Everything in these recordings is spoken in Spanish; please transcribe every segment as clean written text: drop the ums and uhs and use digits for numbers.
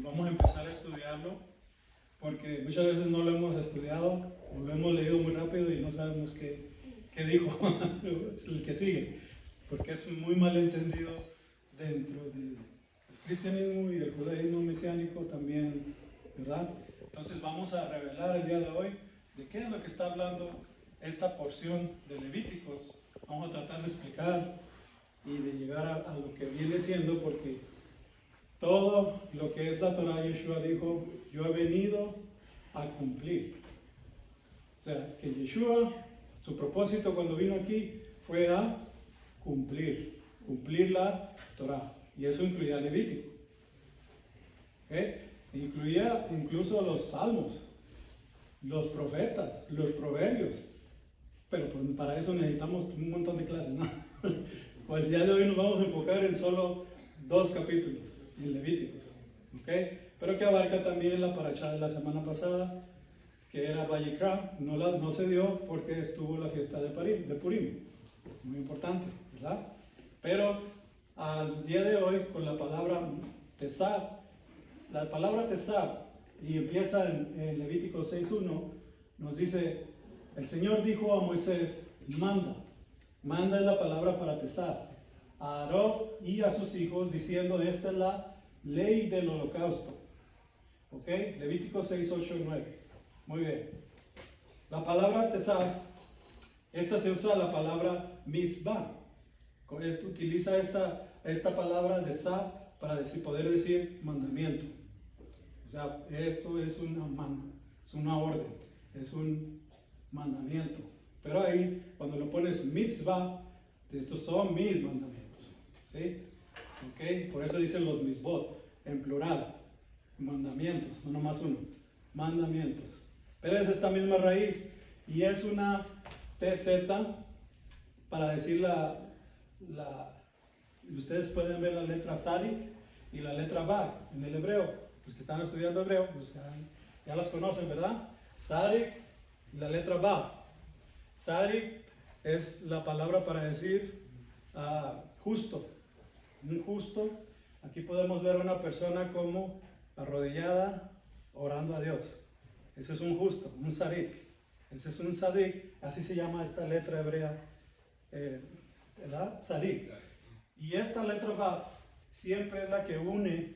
vamos a empezar a estudiarlo porque muchas veces no lo hemos estudiado o lo hemos leído muy rápido y no sabemos qué dijo el que sigue, porque es muy mal entendido dentro del cristianismo y el judaísmo mesiánico también, ¿verdad? Entonces vamos a revelar el día de hoy de qué es lo que está hablando esta porción de Levíticos. Vamos a tratar de explicar y de llegar a lo que viene siendo, porque todo lo que es la Torah, Yeshua dijo, yo he venido a cumplir. O sea, que Yeshua, su propósito cuando vino aquí fue a cumplir la Torah. Y eso incluía Levítico. ¿Okay? Incluía incluso los salmos, los profetas, los proverbios. Pero pues para eso necesitamos un montón de clases, ¿no? Pues el día de hoy nos vamos a enfocar en solo 2 capítulos, en Levíticos. ¿Okay? Pero que abarca también la parashá de la semana pasada, que era Vayikra. No se dio porque estuvo la fiesta de Purim. Muy importante, ¿verdad? Pero al día de hoy, con la palabra Tesab, la palabra Tesab, y empieza en Levítico 6.1, nos dice, el Señor dijo a Moisés, manda es la palabra para Tesab, a Aarón y a sus hijos, diciendo, esta es la ley del holocausto. ¿Ok? Levítico 6, 8 y 9. Muy bien. La palabra Tesab, esta se usa la palabra Mizbah. Con esto utiliza esta palabra de Sab para poder decir mandamiento. O sea, esto es una orden, es un mandamiento. Pero ahí, cuando lo pones mitzvah, estos son mis mandamientos. ¿Sí? ¿Okay? Por eso dicen los mitzvot, en plural. Mandamientos, no nomás uno. Mandamientos. Pero es esta misma raíz y es una TZ para decir ustedes pueden ver la letra Sadik y la letra Vav en el hebreo. Los que están estudiando hebreo, pues ya las conocen, ¿verdad? Sadik y la letra Vav. Sadik es la palabra para decir justo, un justo. Aquí podemos ver a una persona como arrodillada orando a Dios. Ese es un justo, un sadik. Ese es un sadik, así se llama esta letra hebrea, ¿verdad? Sadik. Y esta letra Vav siempre es la que une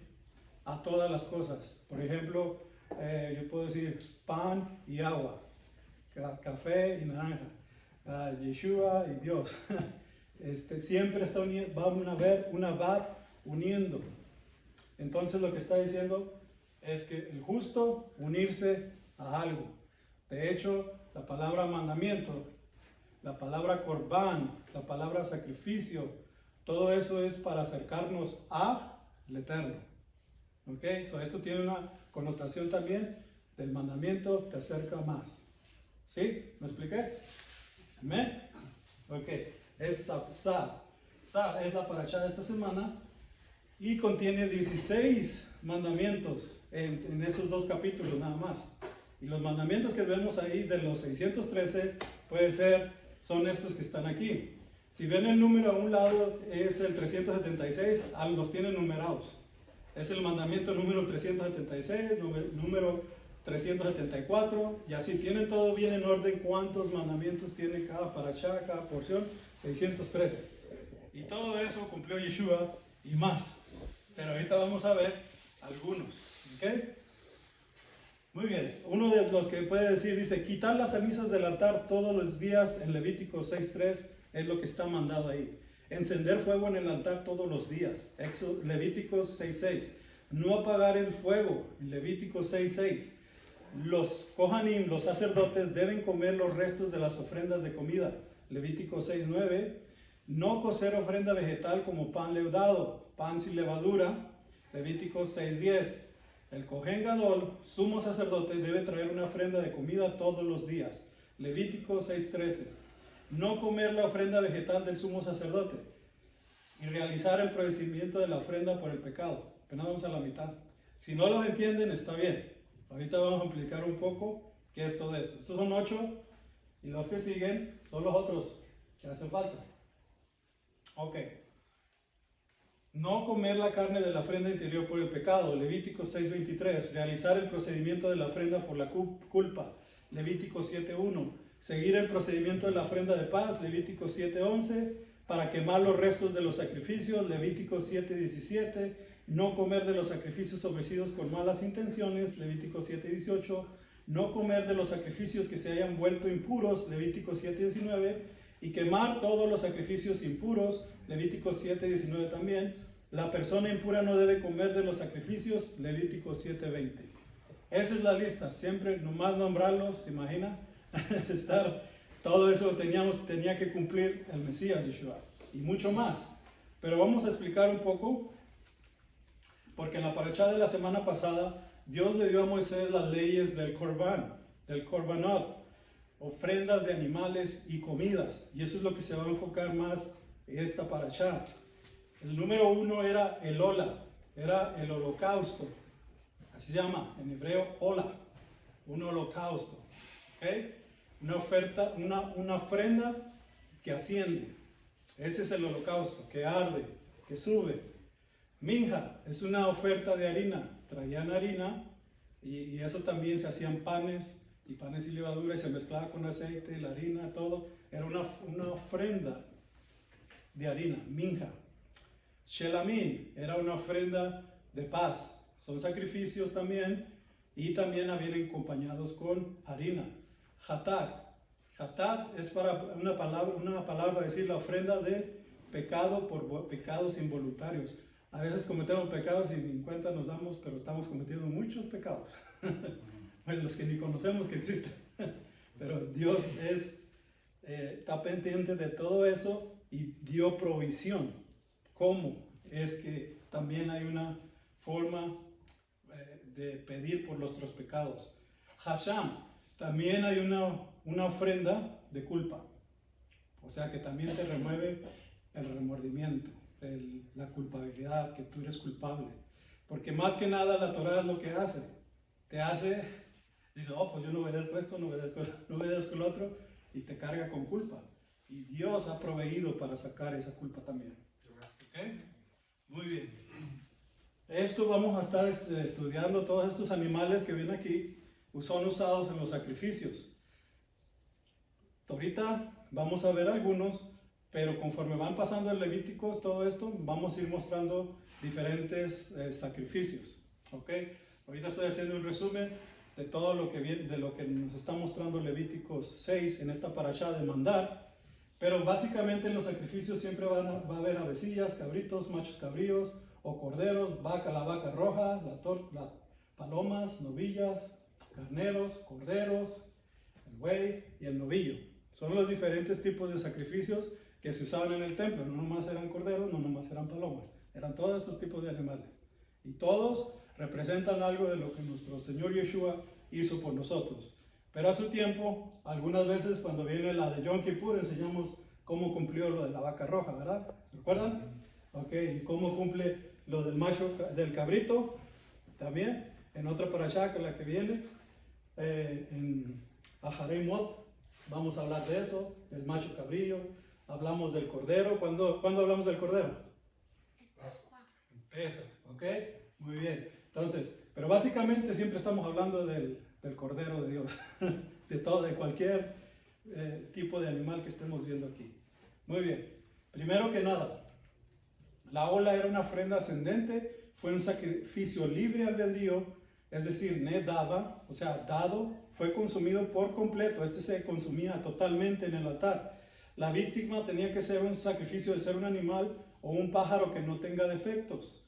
a todas las cosas. Por ejemplo, yo puedo decir pan y agua, café y naranja, Yeshua y Dios. Siempre va a haber una Vav uniendo. Entonces lo que está diciendo es que el justo unirse a algo. De hecho, la palabra mandamiento, la palabra corbán, la palabra sacrificio, todo eso es para acercarnos al Eterno. ¿Ok? Esto tiene una connotación también del mandamiento, te acerca más. ¿Sí? ¿Me expliqué? ¿Amén? Ok. Es Sab. Sab es la parashá de esta semana y contiene 16 mandamientos en esos 2 capítulos nada más. Y los mandamientos que vemos ahí de los 613 son estos que están aquí. Si ven el número a un lado es el 376, los tienen numerados. Es el mandamiento número 376, número 374, y así tienen todo bien en orden cuántos mandamientos tiene cada parashá, cada porción, 613. Y todo eso cumplió Yeshua y más. Pero ahorita vamos a ver algunos. ¿Ok? Muy bien. Uno de los que puede decir, dice, quitar las cenizas del altar todos los días en Levítico 6.3 es lo que está mandado ahí. Encender fuego en el altar todos los días. Levíticos 6.6. No apagar el fuego. En Levíticos 6.6. Los Kohanim, los sacerdotes, deben comer los restos de las ofrendas de comida. Levítico 6.9. No cocer ofrenda vegetal como pan leudado, pan sin levadura. Levítico 6.10. El Kohen Gadol, sumo sacerdote, debe traer una ofrenda de comida todos los días. Levítico 6.13. No comer la ofrenda vegetal del sumo sacerdote y realizar el procedimiento de la ofrenda por el pecado. Apenas vamos a la mitad. Si no lo entienden, está bien. Ahorita vamos a explicar un poco qué es todo esto. Estos son 8 y los que siguen son los otros que hacen falta. Ok. No comer la carne de la ofrenda interior por el pecado, Levítico 6:23. Realizar el procedimiento de la ofrenda por la culpa, Levítico 7:1. Seguir el procedimiento de la ofrenda de paz, Levítico 7:11. Para quemar los restos de los sacrificios, Levítico 7:17. No comer de los sacrificios ofrecidos con malas intenciones, Levítico 7:18. No comer de los sacrificios que se hayan vuelto impuros, Levítico 7:19. Y quemar todos los sacrificios impuros, Levítico 7:19 también. La persona impura no debe comer de los sacrificios, Levítico 7:20. Esa es la lista, siempre nomás nombrarlos, ¿se imagina? Todo eso tenía que cumplir el Mesías Yeshua y mucho más. Pero vamos a explicar un poco, porque en la parashá de la semana pasada, Dios le dio a Moisés las leyes del Korbanot, ofrendas de animales y comidas, y eso es lo que se va a enfocar más en esta parashá. El número 1 era el Ola, era el holocausto, así se llama en hebreo Ola, un holocausto, ¿okay? Una ofrenda que asciende, ese es el holocausto, que arde, que sube. Minja es una oferta de harina, traían harina y eso también se hacían panes y levadura y se mezclaba con aceite, la harina, todo, era una ofrenda de harina, minja. Shelamim era una ofrenda de paz, son sacrificios también y también vienen acompañados con harina. Hatat es para una palabra decir la ofrenda de pecado por pecados involuntarios. A veces cometemos pecados y ni cuenta nos damos, pero estamos cometiendo muchos pecados. Bueno, los que ni conocemos que existen. Pero Dios está pendiente de todo eso y dio provisión. ¿Cómo? Es que también hay una forma de pedir por nuestros pecados. Hasham, también hay una ofrenda de culpa. O sea que también te remueve el remordimiento, la culpabilidad, que tú eres culpable. Porque más que nada la Torah es lo que hace. Te hace, dice, oh, pues yo no obedezco esto, no obedezco el otro, y te carga con culpa. Y Dios ha proveído para sacar esa culpa también. ¿Okay? Muy bien. Esto vamos a estar estudiando todos estos animales que vienen aquí, son usados en los sacrificios. Ahorita vamos a ver algunos, pero conforme van pasando el Levíticos, todo esto, vamos a ir mostrando diferentes sacrificios. ¿Ok? Ahorita estoy haciendo un resumen de todo lo que viene, de lo que nos está mostrando Levíticos 6 en esta parashá de mandar. Pero básicamente en los sacrificios siempre va a haber avecillas, cabritos, machos cabríos o corderos, la vaca roja, palomas, novillas, carneros, corderos, el buey y el novillo. Son los diferentes tipos de sacrificios que se usaban en el templo. No nomás eran corderos, no nomás eran palomas, eran todos estos tipos de animales. Y todos representan algo de lo que nuestro Señor Yeshua hizo por nosotros. Pero a su tiempo, algunas veces cuando viene la de Yom Kippur, enseñamos cómo cumplió lo de la vaca roja, ¿verdad? ¿Se recuerdan? Ok, y cómo cumple lo del macho, del cabrito, también, en otra parashá que la que viene, en Aharei Mot, vamos a hablar de eso, del macho cabrillo, hablamos del cordero. ¿Cuándo hablamos del cordero? Pesa, ok, muy bien. Entonces, pero básicamente siempre estamos hablando del Cordero de Dios, de cualquier tipo de animal que estemos viendo aquí. Muy bien, primero que nada, la ola era una ofrenda ascendente, fue un sacrificio libre albedrío, es decir, dada, o sea, dado, fue consumido por completo, se consumía totalmente en el altar. La víctima tenía que ser un sacrificio de ser un animal o un pájaro que no tenga defectos.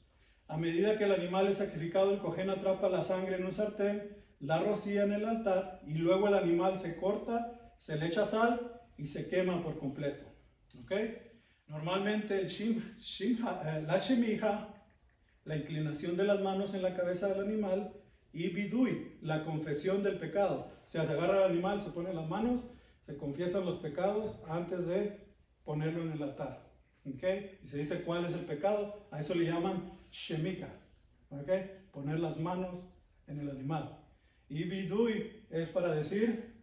A medida que el animal es sacrificado, el cojén atrapa la sangre en un sartén, la rocía en el altar y luego el animal se corta, se le echa sal y se quema por completo. ¿Ok? Normalmente la shemija, la inclinación de las manos en la cabeza del animal, y bidui, la confesión del pecado. O sea, se agarra el animal, se pone las manos, se confiesan los pecados antes de ponerlo en el altar. ¿Ok? Y se dice cuál es el pecado, a eso le llaman shemika. ¿Ok? Poner las manos en el animal. Y bidui es para decir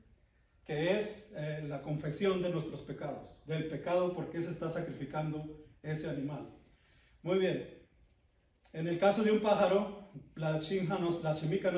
que es la confesión de nuestros pecados, del pecado por qué se está sacrificando ese animal. Muy bien, En el caso de un pájaro, la shemika no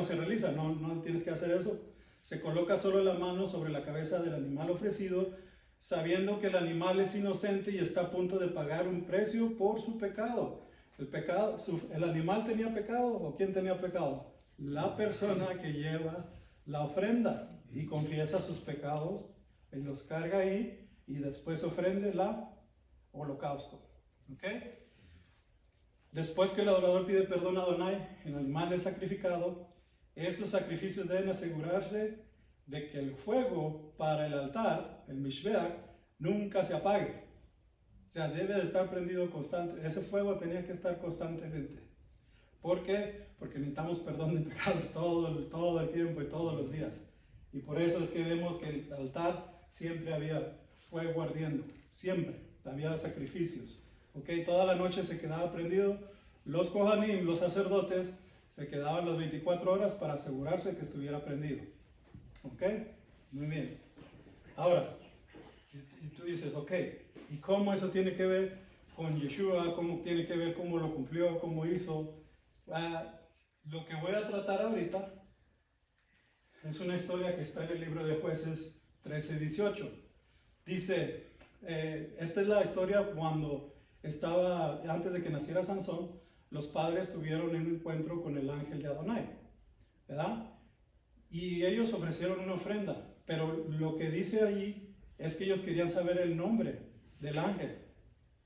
se realiza, no tienes que hacer eso. Se coloca solo la mano sobre la cabeza del animal ofrecido, sabiendo que el animal es inocente y está a punto de pagar un precio por su pecado. ¿El animal tenía pecado o quién tenía pecado? La persona que lleva la ofrenda y confiesa sus pecados y los carga ahí y después ofrende la holocausto. ¿Ok? Después que el adorador pide perdón a Adonai, el animal es sacrificado. Estos sacrificios deben asegurarse de que el fuego para el altar, el mishbeach, nunca se apague. O sea, debe de estar prendido constante. Ese fuego tenía que estar constantemente. ¿Por qué? Porque necesitamos perdón de pecados todo el tiempo y todos los días. Y por eso es que vemos que el altar siempre había fuego ardiendo. Siempre había sacrificios. ¿Ok? Toda la noche se quedaba prendido. Los kohanim, los sacerdotes, se quedaban las 24 horas para asegurarse que estuviera prendido. ¿Ok? Muy bien. Ahora, y tú dices, ok, ¿y cómo eso tiene que ver con Yeshua? ¿Cómo tiene que ver cómo lo cumplió, cómo hizo? Lo que voy a tratar ahorita es una historia que está en el libro de Jueces 13:18. Dice, esta es la historia cuando antes de que naciera Sansón, los padres tuvieron un encuentro con el ángel de Adonai, ¿verdad? Y ellos ofrecieron una ofrenda, pero lo que dice allí es que ellos querían saber el nombre del ángel,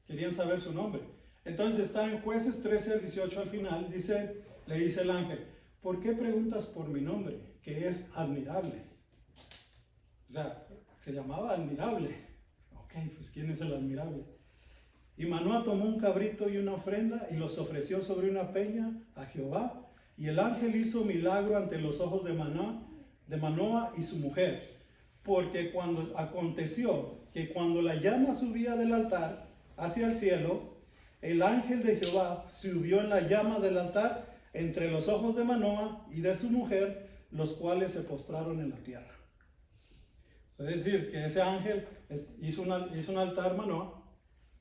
querían saber su nombre. Entonces está en Jueces 13:18 al final, le dice el ángel, ¿por qué preguntas por mi nombre, que es admirable? O sea, se llamaba admirable. Ok, pues ¿quién es el admirable? Y Manoah tomó un cabrito y una ofrenda y los ofreció sobre una peña a Jehová. Y el ángel hizo milagro ante los ojos de Manoah y su mujer. Porque aconteció que cuando la llama subía del altar hacia el cielo, el ángel de Jehová subió en la llama del altar entre los ojos de Manoah y de su mujer, los cuales se postraron en la tierra. Es decir, que ese ángel hizo un altar Manoah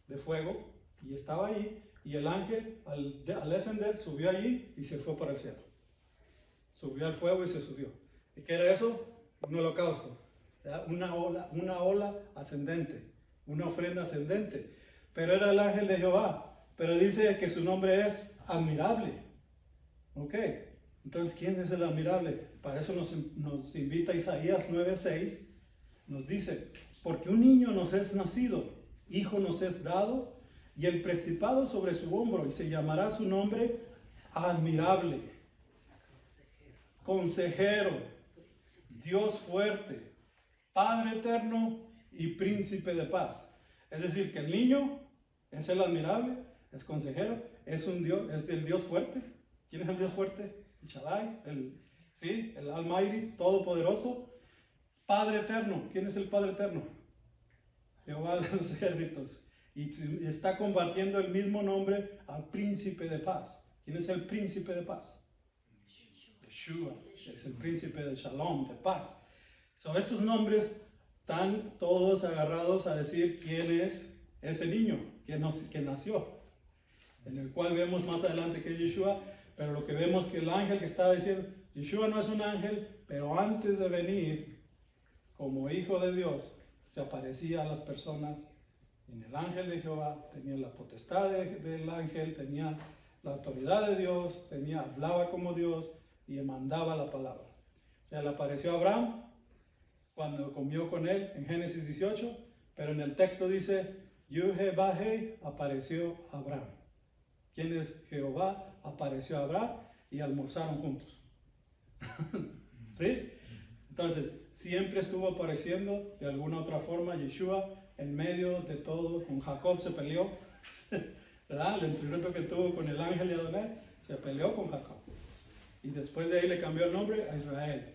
de fuego y estaba ahí, y el ángel al descender subió allí y se fue para el cielo. Subió al fuego y se subió. ¿Y qué era eso? Un holocausto, ¿verdad? Una ola ascendente, una ofrenda ascendente. Pero era el ángel de Jehová, pero dice que su nombre es admirable. Ok, entonces ¿quién es el admirable? Para eso nos invita Isaías 9:6, nos dice, porque un niño nos es nacido, hijo nos es dado, y el principado sobre su hombro, y se llamará su nombre admirable, consejero, Dios fuerte, Padre eterno y príncipe de paz. Es decir, que el niño es el admirable, es consejero, es el Dios fuerte. ¿Quién es el Dios fuerte? El Shaddai, el Almighty, todopoderoso. Padre eterno. ¿Quién es el Padre eterno? Jehová de los ejércitos. Y está compartiendo el mismo nombre al príncipe de paz. ¿Quién es el príncipe de paz? Yeshua. Es el príncipe de Shalom, de paz. Estos nombres están todos agarrados a decir quién es ese niño que nació, en el cual vemos más adelante que es Yeshua. Pero lo que vemos que el ángel que estaba diciendo, Yeshua no es un ángel, pero antes de venir como hijo de Dios, se aparecía a las personas en el ángel de Jehová, tenía la potestad del ángel, tenía la autoridad de Dios, hablaba como Dios y mandaba la palabra. O sea, le apareció a Abraham cuando comió con él en Génesis 18, pero en el texto dice, Yud-Heh-Vah-Heh apareció a Abraham. ¿Quién es Jehová? Apareció a Abraham y almorzaron juntos. ¿Sí? Entonces, siempre estuvo apareciendo de alguna otra forma Yeshua en medio de todo. Con Jacob se peleó, ¿verdad? El enfrentamiento que tuvo con el ángel de Adonai, se peleó con Jacob. Y después de ahí le cambió el nombre a Israel,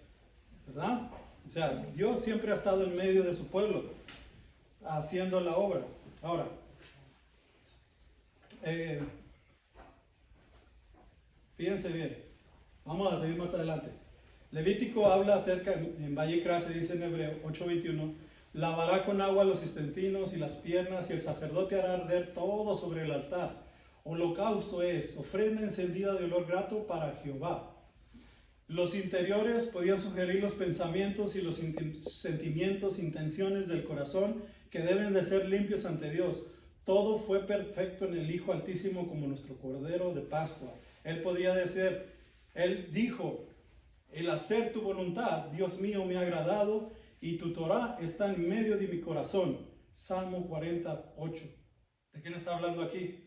¿verdad? O sea, Dios siempre ha estado en medio de su pueblo, haciendo la obra. Ahora, fíjense bien, vamos a seguir más adelante. Levítico habla acerca, en Vayikra se dice en Hebreo 8:21, lavará con agua los intestinos y las piernas, y el sacerdote hará arder todo sobre el altar. holocausto es, ofrenda encendida de olor grato para Jehová. Los interiores podían sugerir los pensamientos y los sentimientos, intenciones del corazón que deben de ser limpios ante Dios. Todo fue perfecto en el Hijo Altísimo como nuestro Cordero de Pascua. Él podía decir, Él dijo, el hacer tu voluntad, Dios mío, me ha agradado y tu Torah está en medio de mi corazón. Salmo 48. ¿De quién está hablando aquí?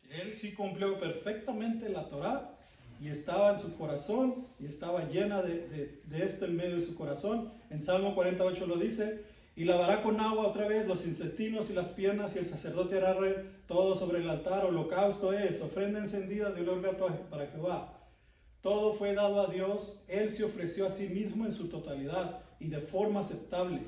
Él sí cumplió perfectamente la Torah y estaba en su corazón y estaba llena de esto en medio de su corazón. En Salmo 48 lo dice, y lavará con agua otra vez los intestinos y las piernas, y el sacerdote hará todo sobre el altar. Holocausto es, ofrenda encendida de olor grato para Jehová. Todo fue dado a Dios, Él se ofreció a sí mismo en su totalidad y de forma aceptable.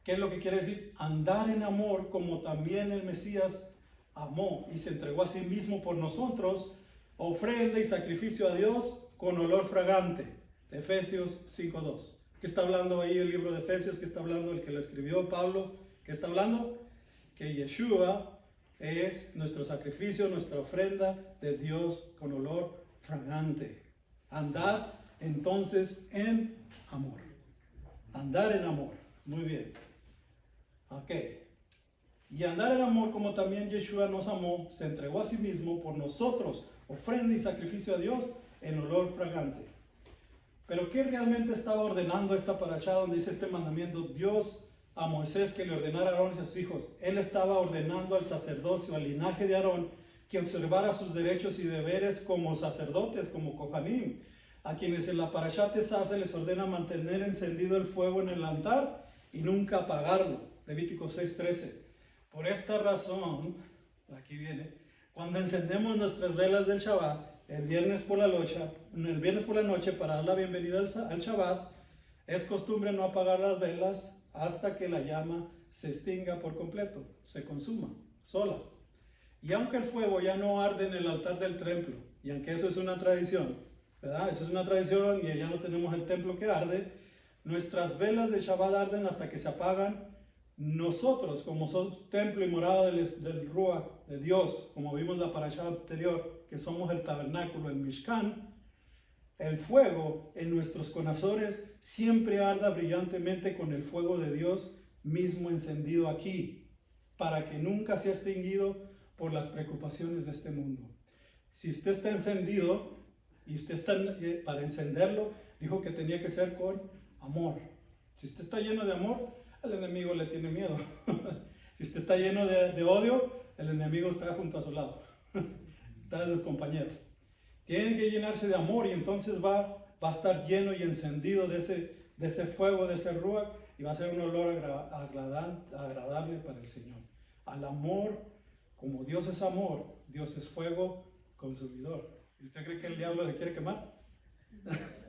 ¿Qué es lo que quiere decir? Andar en amor como también el Mesías amó y se entregó a sí mismo por nosotros, ofrenda y sacrificio a Dios con olor fragante. Efesios 5:2. ¿Qué está hablando ahí el libro de Efesios? ¿Qué está hablando el que lo escribió, Pablo? ¿Qué está hablando? Que Yeshua es nuestro sacrificio, nuestra ofrenda de Dios con olor fragante. Andar entonces en amor. Andar en amor. Muy bien. Ok. Y andar en amor como también Yeshua nos amó, se entregó a sí mismo por nosotros, ofrenda y sacrificio a Dios en olor fragante. Pero ¿qué realmente estaba ordenando esta parashá donde dice este mandamiento? Dios a Moisés que le ordenara a Aarón y a sus hijos. Él estaba ordenando al sacerdocio, al linaje de Aarón, que observara sus derechos y deberes como sacerdotes, como Kohanim, a quienes en la parashá Tesá se les ordena mantener encendido el fuego en el altar y nunca apagarlo. Levítico 6:13. Por esta razón, aquí viene, cuando encendemos nuestras velas del Shabbat, el viernes por la noche para dar la bienvenida al Shabbat, es costumbre no apagar las velas hasta que la llama se extinga por completo, se consuma, sola. Y aunque el fuego ya no arde en el altar del templo, y aunque eso es una tradición, ¿verdad? Eso es una tradición y ya no tenemos el templo que arde, nuestras velas de Shabbat arden hasta que se apagan. Nosotros, como somos templo y morada del Ruach, de Dios, como vimos en la parashá anterior, que somos el tabernáculo, el Mishkan, el fuego en nuestros corazones siempre arda brillantemente con el fuego de Dios mismo encendido aquí, para que nunca sea extinguido por las preocupaciones de este mundo. Si usted está encendido, y usted está, para encenderlo, dijo que tenía que ser con amor. Si usted está lleno de amor, el enemigo le tiene miedo. Si usted está lleno de odio, el enemigo está junto a su lado. Está de sus compañeros. Tienen que llenarse de amor y entonces va a estar lleno y encendido de ese fuego, de ese ruach, y va a ser un olor agradable para el Señor. Al amor, como Dios es amor, Dios es fuego consumidor. ¿Y usted cree que el diablo le quiere quemar?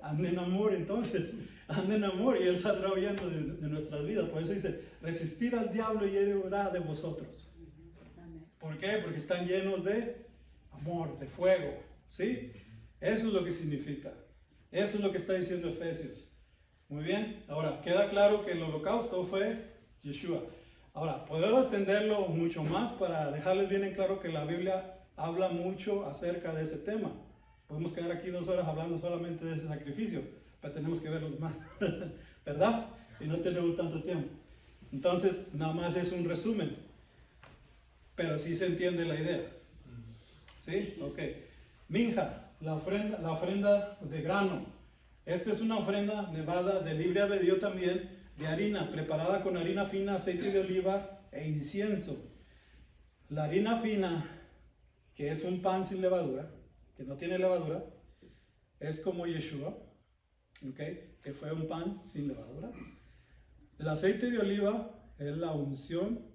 Ande en amor entonces, ande en amor y Él saldrá huyendo de nuestras vidas. Por eso dice, resistir al diablo y Él huirá de vosotros. ¿Por qué? Porque están llenos de amor, de fuego, ¿sí? Eso es lo que significa. Eso es lo que está diciendo Efesios. Muy bien, ahora queda claro que el holocausto fue Yeshua. Ahora, podemos extenderlo mucho más para dejarles bien en claro que la Biblia habla mucho acerca de ese tema. Podemos quedar aquí 2 horas hablando solamente de ese sacrificio, pero tenemos que ver los demás, ¿verdad? Y no tenemos tanto tiempo. Entonces, nada más es un resumen, pero sí se entiende la idea. ¿Sí? Ok. Minja, la ofrenda de grano. Esta es una ofrenda nevada de libre albedrío también, de harina, preparada con harina fina, aceite de oliva e incienso. La harina fina, que es un pan sin levadura, que no tiene levadura, es como Yeshua, ¿okay? Que fue un pan sin levadura. El aceite de oliva es la unción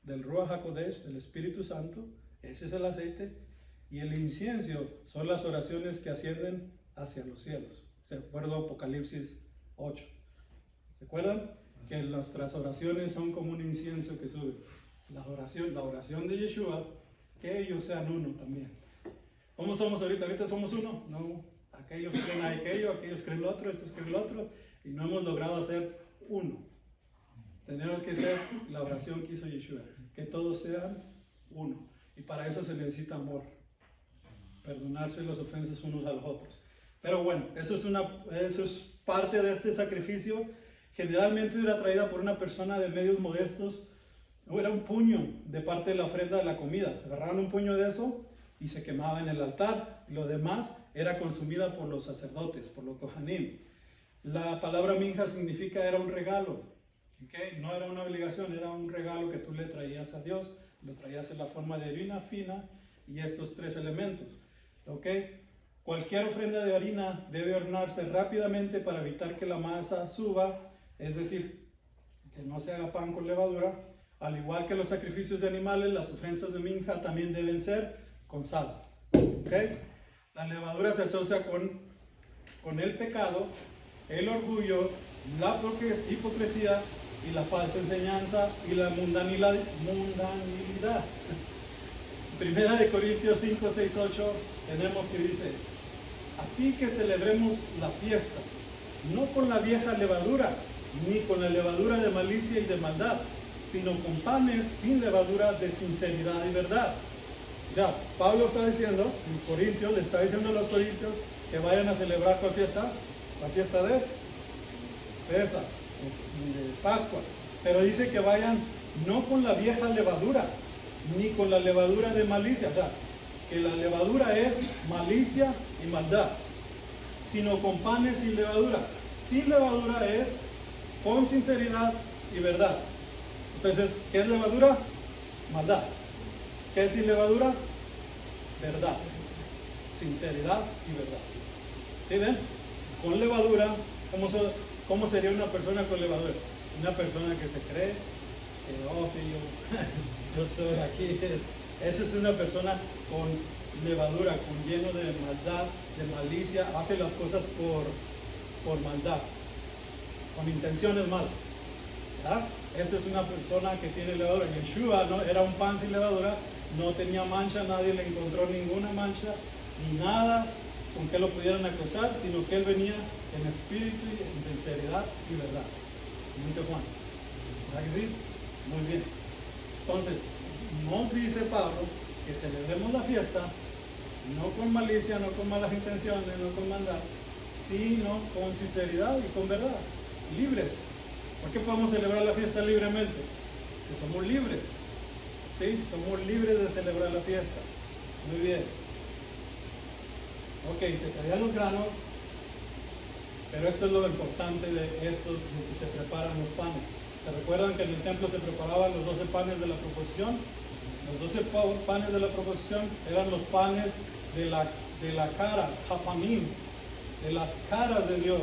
del Ruach HaKodesh, del Espíritu Santo, ese es el aceite, y el incienso son las oraciones que ascienden hacia los cielos. ¿Se acuerdan? Apocalipsis 8. ¿Se acuerdan? Que nuestras oraciones son como un incienso que sube. La oración de Yeshua, que ellos sean uno también. ¿Cómo somos ahorita? ¿Ahorita somos uno? No, aquellos creen a aquellos creen lo otro, estos creen lo otro, y no hemos logrado hacer uno. Tenemos que hacer la oración que hizo Yeshua, que todos sean uno. Y para eso se necesita amor. Perdonarse las ofensas unos a los otros. Pero bueno, eso es parte de este sacrificio. Generalmente era traída por una persona de medios modestos. O era un puño de parte de la ofrenda de la comida. Agarraban un puño de eso y se quemaba en el altar. Lo demás era consumida por los sacerdotes, por los kohanim. La palabra minja significa era un regalo. ¿Okay? No era una obligación, era un regalo que tú le traías a Dios. Lo traías en la forma de harina fina y estos 3 elementos. ¿Okay? Cualquier ofrenda de harina debe hornearse rápidamente para evitar que la masa suba, es decir, que no se haga pan con levadura. Al igual que los sacrificios de animales, las ofrendas de minja también deben ser con sal. ¿Okay? La levadura se asocia con el pecado, el orgullo, la hipocresía y la falsa enseñanza y la mundanilidad. Primera de Corintios 5, 6, 8 tenemos que dice: así que celebremos la fiesta, no con la vieja levadura, ni con la levadura de malicia y de maldad, sino con panes sin levadura de sinceridad y verdad. Ya, Pablo está diciendo, en Corintios, le está diciendo a los corintios que vayan a celebrar ¿cuál fiesta? La fiesta de Pesa, de Pascua. Pero dice que vayan no con la vieja levadura, ni con la levadura de malicia. O sea, que la levadura es malicia y maldad, sino con panes sin levadura. Sin levadura es con sinceridad y verdad. Entonces, ¿qué es levadura? Maldad. ¿Qué es sin levadura? Verdad. Sinceridad y verdad. ¿Sí ven? Con levadura, ¿cómo sería una persona con levadura? Una persona que se cree que, oh, sí, yo soy aquí. Esa es una persona con levadura, con lleno de maldad, de malicia, hace las cosas por maldad, con intenciones malas. ¿Verdad? Esa es una persona que tiene levadura. Yeshua, ¿no? Era un pan sin levadura, no tenía mancha, nadie le encontró ninguna mancha, ni nada con que lo pudieran acusar, sino que él venía en espíritu y en sinceridad y verdad. Como dice Juan. ¿Verdad que sí? Muy bien. Entonces, nos dice Pablo que celebremos la fiesta, no con malicia, no con malas intenciones, no con maldad, sino con sinceridad y con verdad, libres. ¿Por qué podemos celebrar la fiesta libremente? Que somos libres, ¿sí? Somos libres de celebrar la fiesta. Muy bien. Ok, se traían los granos, pero esto es lo importante de esto, de que se preparan los panes. ¿Se recuerdan que en el templo se preparaban los 12 panes de la proposición? Los 12 panes de la proposición eran los panes de la cara, hapamim, de las caras de Dios,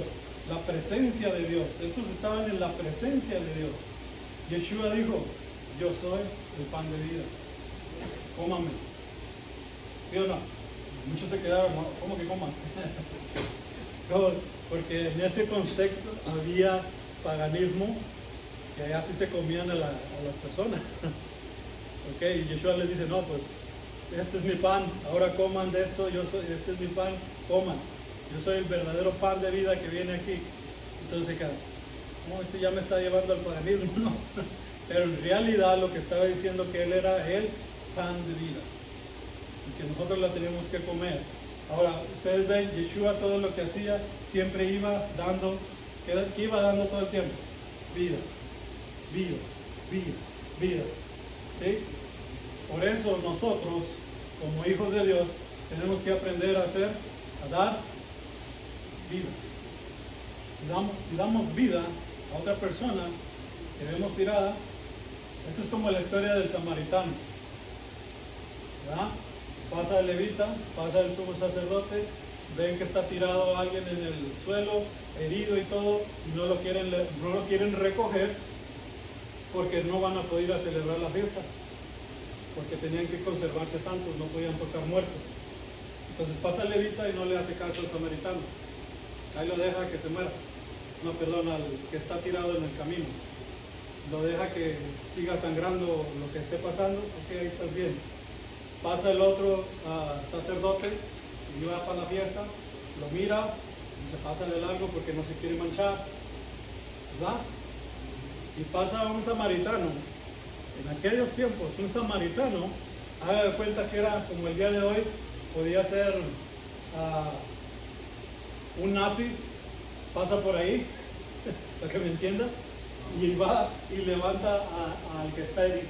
la presencia de Dios. Estos estaban en la presencia de Dios. Yeshua dijo: yo soy el pan de vida, cómame. ¿Sí o no? Muchos se quedaron, ¿no? ¿Cómo que coman? Porque en ese contexto había paganismo, que allá sí se comían a las personas. Ok, y Yeshua les dice: no, pues este es mi pan, ahora coman de esto, este es mi pan, coman. Yo soy el verdadero pan de vida que viene aquí. Entonces, no, este ya me está llevando al paganismo, no. Pero en realidad lo que estaba diciendo que él era el pan de vida y que nosotros la tenemos que comer. Ahora, ustedes ven, Yeshua todo lo que hacía siempre iba dando, ¿qué iba dando todo el tiempo? Vida, vida, vida, vida. ¿Sí? Por eso nosotros, como hijos de Dios, tenemos que aprender a dar vida. Si damos vida a otra persona que vemos tirada, esa es como la historia del samaritano. ¿Verdad? Pasa el levita, pasa el sumo sacerdote, ven que está tirado alguien en el suelo, herido y todo, y no lo quieren recoger porque no van a poder ir a celebrar la fiesta, porque tenían que conservarse santos, no podían tocar muertos. Entonces pasa el levita y no le hace caso al samaritano. Ahí lo deja que se muera. No, perdón, al que está tirado en el camino. Lo deja que siga sangrando lo que esté pasando. Ok, ahí estás bien. Pasa el otro sacerdote y va para la fiesta, lo mira y se pasa de largo porque no se quiere manchar, ¿verdad? Y pasa un samaritano. En aquellos tiempos, un samaritano Haga de cuenta que era como el día de hoy, podía ser un nazi, pasa por ahí, para que me entienda, y va y levanta al que está herido.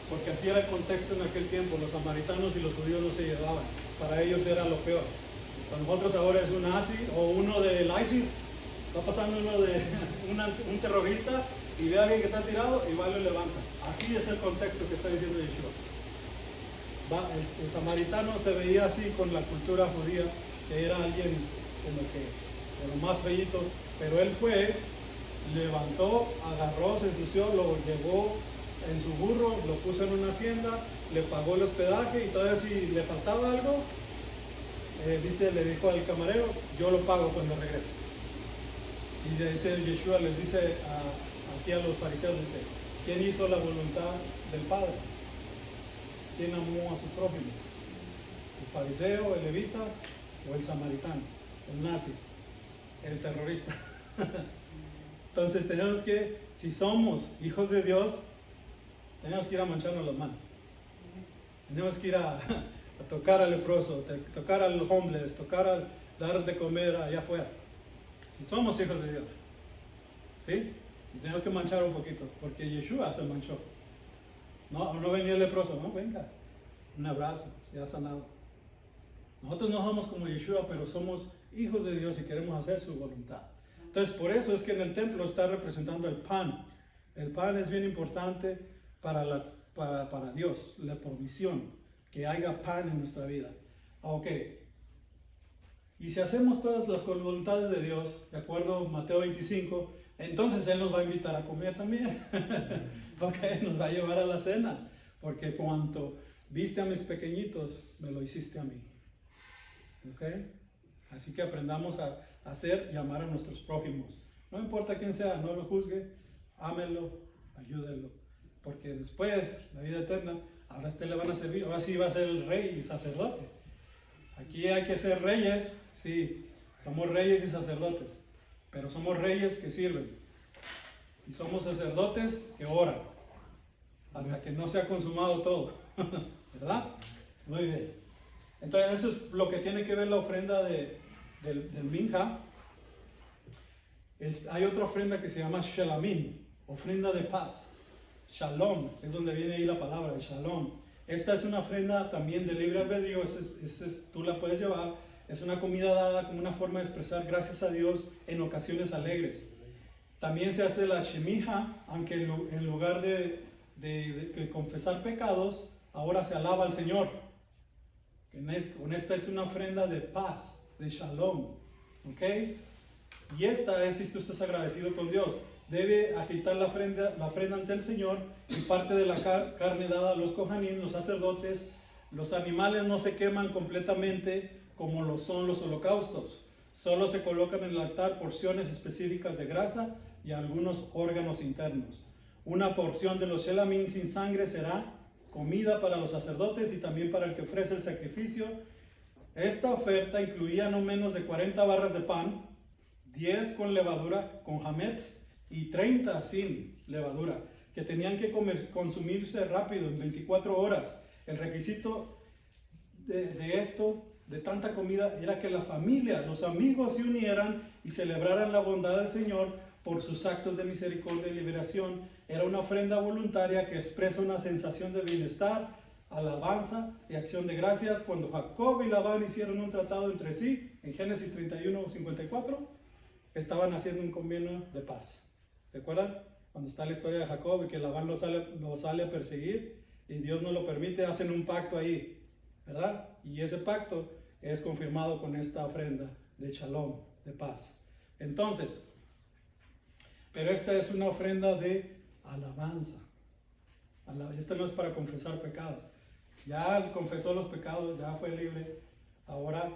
Porque así era el contexto en aquel tiempo, los samaritanos y los judíos no se llevaban, para ellos era lo peor. Para nosotros ahora es un nazi o uno del ISIS, va pasando uno de un terrorista y ve a alguien que está tirado y va y lo levanta. Así es el contexto que está diciendo Yeshua. El samaritano se veía así con la cultura judía, que era alguien como que de lo más feíto, pero él fue, levantó, agarró, se ensució, lo llevó en su burro, lo puso en una hacienda, le pagó el hospedaje y todavía si le faltaba algo, le dijo al camarero, yo lo pago cuando regrese. Y dice Yeshua, les dice aquí a los fariseos, dice, ¿quién hizo la voluntad del Padre? ¿Quién amó a su prójimo? ¿El fariseo, el levita o el samaritano? El nazi, el terrorista. Entonces tenemos que, si somos hijos de Dios, tenemos que ir a mancharnos las manos. Tenemos que ir a tocar al leproso, tocar al homeless, dar de comer allá afuera. Si somos hijos de Dios, ¿sí? Y tenemos que manchar un poquito, porque Yeshua se manchó. No venía el leproso, no, venga, un abrazo, se ha sanado. Nosotros no somos como Yeshua, pero somos hijos de Dios y queremos hacer su voluntad. Entonces, por eso es que en el templo está representando el pan. El pan es bien importante para Dios, la provisión, que haya pan en nuestra vida. Ok. Y si hacemos todas las voluntades de Dios, de acuerdo a Mateo 25, entonces Él nos va a invitar a comer también. Ok, nos va a llevar a las cenas, porque cuanto viste a mis pequeñitos, me lo hiciste a mí. Ok. Así que aprendamos a hacer y amar a nuestros prójimos. No importa quién sea, no lo juzgue, ámenlo, ayúdenlo. Porque después, la vida eterna, ahora a usted le van a servir, ahora sí va a ser el rey y sacerdote. Aquí hay que ser reyes, sí, somos reyes y sacerdotes, pero somos reyes que sirven. Y somos sacerdotes que oran, hasta que no se ha consumado todo. ¿Verdad? Muy bien. Entonces eso es lo que tiene que ver la ofrenda del minja. Hay otra ofrenda que se llama Shelamim, ofrenda de paz. Shalom, es donde viene ahí la palabra, el Shalom. Esta es una ofrenda también de libre albedrío, tú la puedes llevar. Es una comida dada como una forma de expresar gracias a Dios en ocasiones alegres. También se hace la shemija, aunque en lugar de confesar pecados, ahora se alaba al Señor. Con esta es una ofrenda de paz, de shalom. ¿Ok? Y esta es si tú estás agradecido con Dios. Debe agitar la ofrenda ante el Señor y parte de la carne dada a los kohanim, los sacerdotes. Los animales no se queman completamente como lo son los holocaustos. Solo se colocan en el altar porciones específicas de grasa y algunos órganos internos. Una porción de los shelamim sin sangre será comida para los sacerdotes y también para el que ofrece el sacrificio. Esta oferta incluía no menos de 40 barras de pan, 10 con levadura, con hametz, y 30 sin levadura, que tenían que consumirse rápido, en 24 horas. El requisito de esto, de tanta comida, era que la familia, los amigos se unieran y celebraran la bondad del Señor por sus actos de misericordia y liberación. Era una ofrenda voluntaria que expresa una sensación de bienestar, alabanza y acción de gracias. Cuando Jacob y Labán hicieron un tratado entre sí, en Génesis 31:54, estaban haciendo un convenio de paz. ¿Se acuerdan? Cuando está la historia de Jacob y que Labán lo sale a perseguir y Dios no lo permite, hacen un pacto ahí, ¿verdad? Y ese pacto es confirmado con esta ofrenda de shalom, de paz. Entonces, pero esta es una ofrenda de alabanza. Esta no es para confesar pecados. Ya confesó los pecados, ya fue libre. Ahora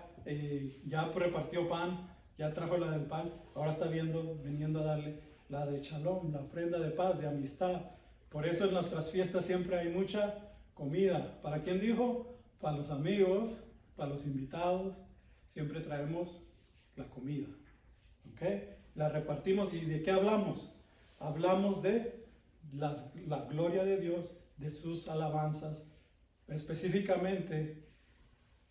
ya repartió pan, ya trajo la del pan. Ahora está viniendo a darle la de shalom, la ofrenda de paz, de amistad. Por eso en nuestras fiestas siempre hay mucha comida. ¿Para quién dijo? Para los amigos, para los invitados. Siempre traemos la comida. ¿Ok? La repartimos. ¿Y de qué hablamos? Hablamos de la gloria de Dios, de sus alabanzas, Específicamente,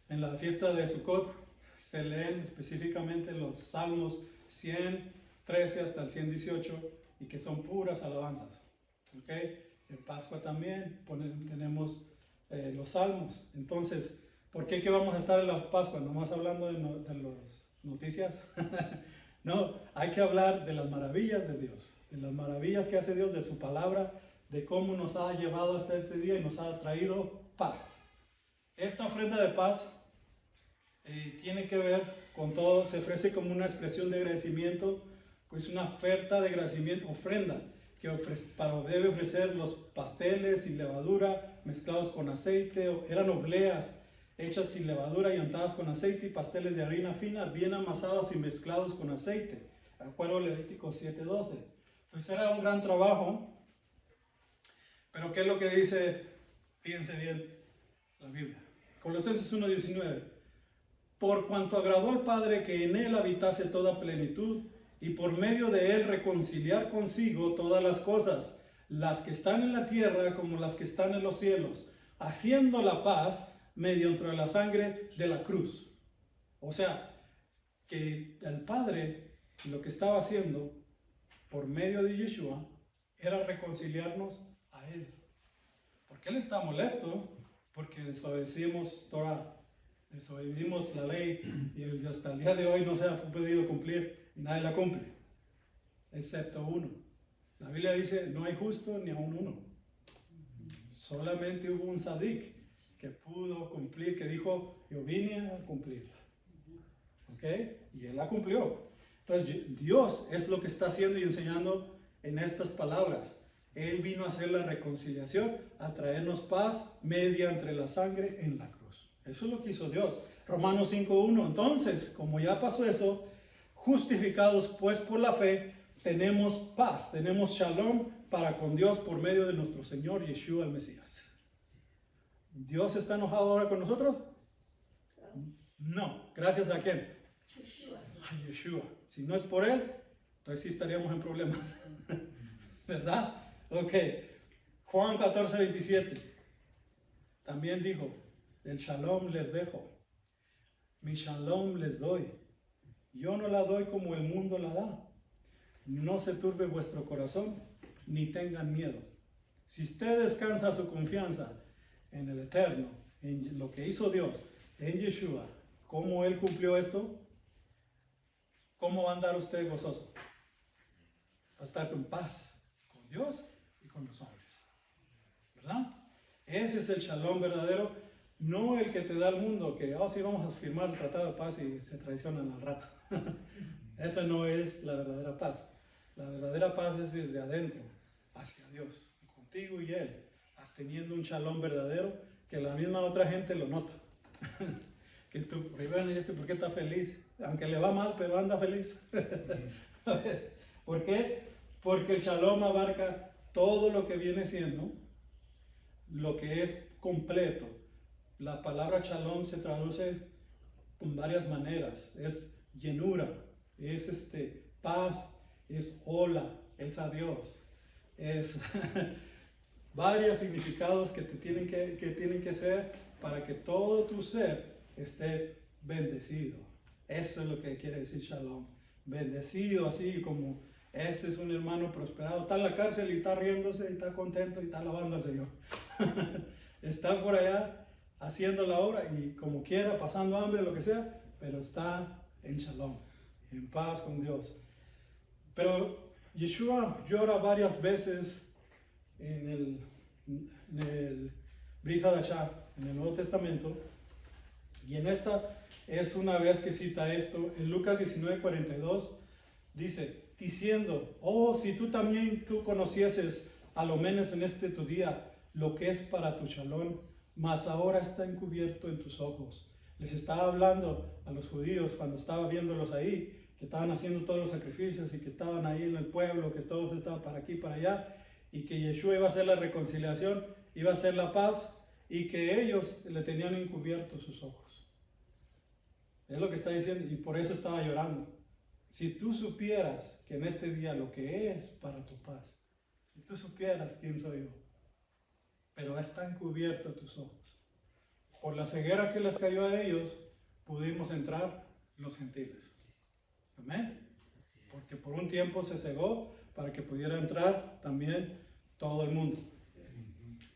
en la fiesta de Sukkot se leen específicamente los Salmos 113 hasta el 118 y que son puras alabanzas. ¿Okay? En Pascua también tenemos los Salmos. Entonces, ¿por qué que vamos a estar en la Pascua? ¿Nomás hablando de las noticias? No, hay que hablar de las maravillas de Dios, de las maravillas que hace Dios, de su palabra, de cómo nos ha llevado hasta este día y nos ha traído paz. Esta ofrenda de paz tiene que ver con todo, se ofrece como una expresión de agradecimiento, pues una oferta de agradecimiento, ofrenda, que debe ofrecer los pasteles y levadura mezclados con aceite, eran obleas hechas sin levadura y untadas con aceite y pasteles de harina fina, bien amasados y mezclados con aceite. De acuerdo a Levítico 7:12. Entonces era un gran trabajo, pero ¿qué es lo que dice? Fíjense bien la Biblia. Colosenses 1:19. Por cuanto agradó al Padre que en él habitase toda plenitud, y por medio de él reconciliar consigo todas las cosas, las que están en la tierra como las que están en los cielos, haciendo la paz mediante la sangre de la cruz. O sea, que el Padre lo que estaba haciendo por medio de Yeshua era reconciliarnos a él. Porque él está molesto porque desobedecimos Torah, desobedecimos la ley y hasta el día de hoy no se ha podido cumplir y nadie la cumple, excepto uno. La Biblia dice, no hay justo ni aun uno. Solamente hubo un sadik que pudo cumplir, que dijo, yo vine a cumplirla. ¿Ok? Y él la cumplió. Entonces, Dios es lo que está haciendo y enseñando en estas palabras. Él vino a hacer la reconciliación, a traernos paz mediante la sangre en la cruz. Eso es lo que hizo Dios. Romanos 5:1. Entonces, como ya pasó eso, justificados pues por la fe, tenemos paz, tenemos shalom para con Dios por medio de nuestro Señor Yeshua el Mesías. ¿Dios está enojado ahora con nosotros? No. ¿Gracias a quién? Yeshua. A Yeshua. Si no es por Él, entonces sí estaríamos en problemas. ¿Verdad? Ok. Juan 14:27. También dijo, el shalom les dejo, mi shalom les doy. Yo no la doy como el mundo la da. No se turbe vuestro corazón, ni tengan miedo. Si usted descansa su confianza en el Eterno, en lo que hizo Dios, en Yeshua, cómo Él cumplió esto, ¿cómo va a andar usted gozoso? Va a estar en paz con Dios y con los hombres. ¿Verdad? Ese es el shalom verdadero, no el que te da el mundo, que sí vamos a firmar el tratado de paz y se traicionan al rato. Esa no es la verdadera paz. La verdadera paz es desde adentro, hacia Dios, contigo y Él, teniendo un shalom verdadero que la misma otra gente lo nota. Que tú, ¿por qué está feliz? Aunque le va mal, pero anda feliz. ¿Por qué? Porque el shalom abarca todo lo que viene siendo, lo que es completo. La palabra shalom se traduce con varias maneras. Es llenura, es paz, es hola, es adiós, es varios significados que tienen que ser para que todo tu ser esté bendecido. Eso es lo que quiere decir shalom. Bendecido, así como este es un hermano prosperado. Está en la cárcel y está riéndose y está contento y está alabando al Señor. Está por allá haciendo la obra y como quiera, pasando hambre, lo que sea, pero está en shalom, en paz con Dios. Pero Yeshua llora varias veces en el Brit Hadashah, en el Nuevo Testamento, y en esta es una vez que cita esto, en Lucas 19:42, dice, diciendo, oh, si tú también conocieses a lo menos en este tu día lo que es para tu shalom, mas ahora está encubierto en tus ojos. Les estaba hablando a los judíos cuando estaba viéndolos ahí, que estaban haciendo todos los sacrificios y que estaban ahí en el pueblo, que todos estaban para aquí, para allá, y que Yeshua iba a hacer la reconciliación, iba a hacer la paz, y que ellos le tenían encubiertos sus ojos. Es lo que está diciendo, y por eso estaba llorando. Si tú supieras que en este día lo que es para tu paz, si tú supieras quién soy yo, pero está encubierto tus ojos. por la ceguera que les cayó a ellos, pudimos entrar los gentiles. Amén. Porque por un tiempo se cegó para que pudiera entrar también todo el mundo.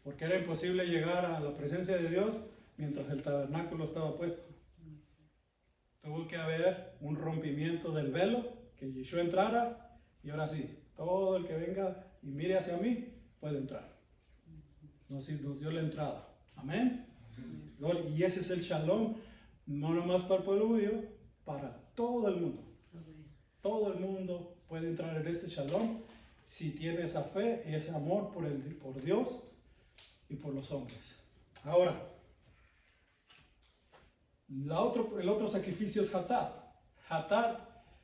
Porque era imposible llegar a la presencia de Dios mientras el tabernáculo estaba puesto. Tuvo que haber un rompimiento del velo, que Yeshua entrara, y ahora sí, todo el que venga y mire hacia mí puede entrar. Nos dio la entrada. Amén. Y ese es el shalom, no nomás para el pueblo judío, para todo el mundo. Todo el mundo puede entrar en este shalom si tiene esa fe y ese amor por Dios y por los hombres. Ahora, el otro sacrificio es Hatat. Hatat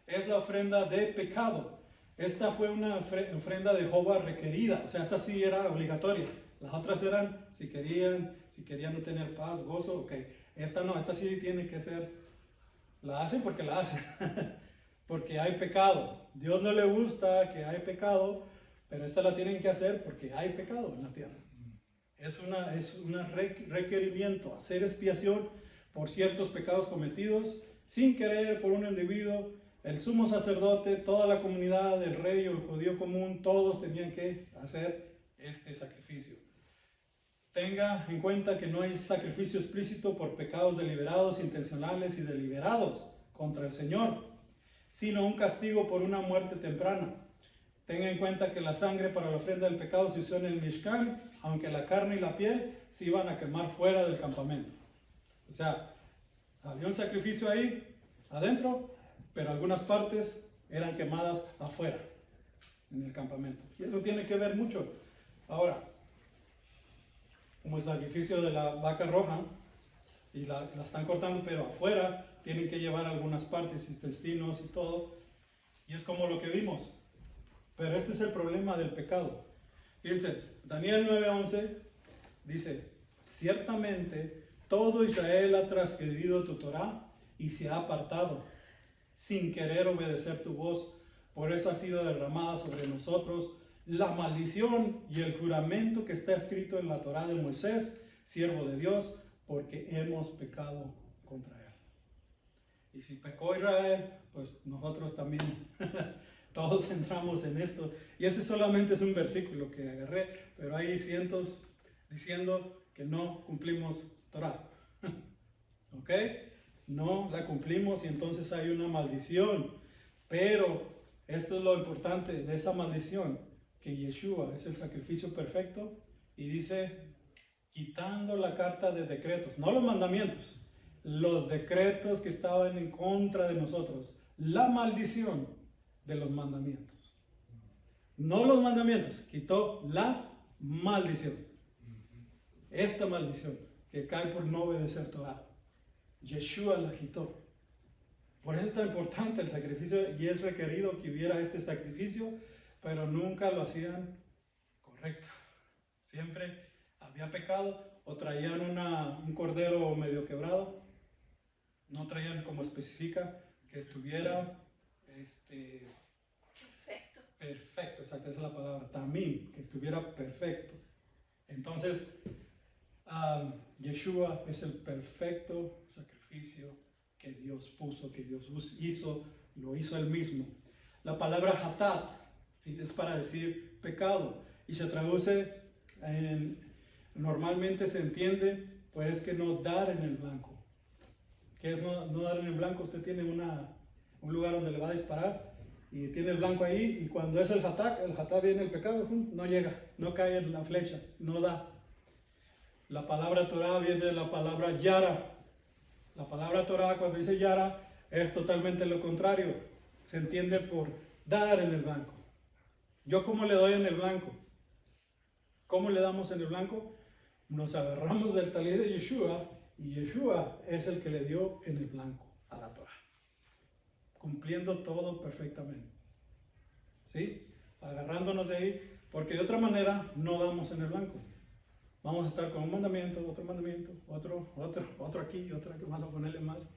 es la ofrenda de pecado. Esta fue una ofrenda de Jehová requerida, o sea, esta sí era obligatoria. Las otras eran si querían no tener paz, gozo, ok. Esta no, esta sí tiene que ser, la hacen porque la hacen, porque hay pecado. Dios no le gusta que hay pecado, pero esta la tienen que hacer porque hay pecado en la tierra. Es un requerimiento, hacer expiación por ciertos pecados cometidos sin querer por un individuo. El sumo sacerdote, toda la comunidad, el rey o el judío común, todos tenían que hacer este sacrificio. Tenga en cuenta que no hay sacrificio explícito por pecados deliberados, intencionales y deliberados contra el Señor, sino un castigo por una muerte temprana. Tenga en cuenta que la sangre para la ofrenda del pecado se usó en el Mishkan, aunque la carne y la piel se iban a quemar fuera del campamento. O sea, había un sacrificio ahí, adentro, pero algunas partes eran quemadas afuera, en el campamento. Y eso tiene que ver mucho. Ahora, como el sacrificio de la vaca roja, y la están cortando, pero afuera tienen que llevar algunas partes, intestinos y todo. Y es como lo que vimos. Pero este es el problema del pecado. Fíjense, Daniel 9:11 dice, ciertamente todo Israel ha transgredido tu Torah y se ha apartado, sin querer obedecer tu voz. Por eso ha sido derramada sobre nosotros la maldición y el juramento que está escrito en la Torah de Moisés, siervo de Dios, porque hemos pecado contra él. Y si pecó Israel, pues nosotros también. Todos entramos en esto. Y este solamente es un versículo que agarré, pero hay cientos diciendo que no cumplimos Torah. ¿Ok? No la cumplimos y entonces hay una maldición. Pero esto es lo importante de esa maldición, que Yeshua es el sacrificio perfecto y dice, quitando la carta de decretos, no los mandamientos, los decretos que estaban en contra de nosotros, la maldición de los mandamientos. No los mandamientos, quitó la maldición. Esta maldición que cae por no obedecer Torah, Yeshua la quitó. Por eso es tan importante el sacrificio y es requerido que hubiera este sacrificio, pero nunca lo hacían correcto. Siempre había pecado o traían un cordero medio quebrado. No traían como especifica que estuviera perfecto, exacto, esa es la palabra, tamín, que estuviera perfecto. Entonces, Yeshua es el perfecto sacrificio que Dios puso, que Dios hizo, lo hizo él mismo. La palabra hatat, ¿sí?, es para decir pecado y se traduce normalmente se entiende pues que no dar en el blanco. ¿Qué es no dar en el blanco? Usted tiene un lugar donde le va a disparar y tiene el blanco ahí, y cuando es el hatá viene el pecado, no llega, no cae en la flecha, no da. La palabra Torah viene de la palabra yara. La palabra Torah, cuando dice yara, es totalmente lo contrario. Se entiende por dar en el blanco. ¿Yo cómo le doy en el blanco? ¿Cómo le damos en el blanco? Nos agarramos del talit de Yeshua, y Yeshua es el que le dio en el blanco a la Torah, cumpliendo todo perfectamente. ¿Sí? Agarrándonos de ahí, porque de otra manera no damos en el blanco. Vamos a estar con un mandamiento, otro aquí, otro aquí, vamos a ponerle más.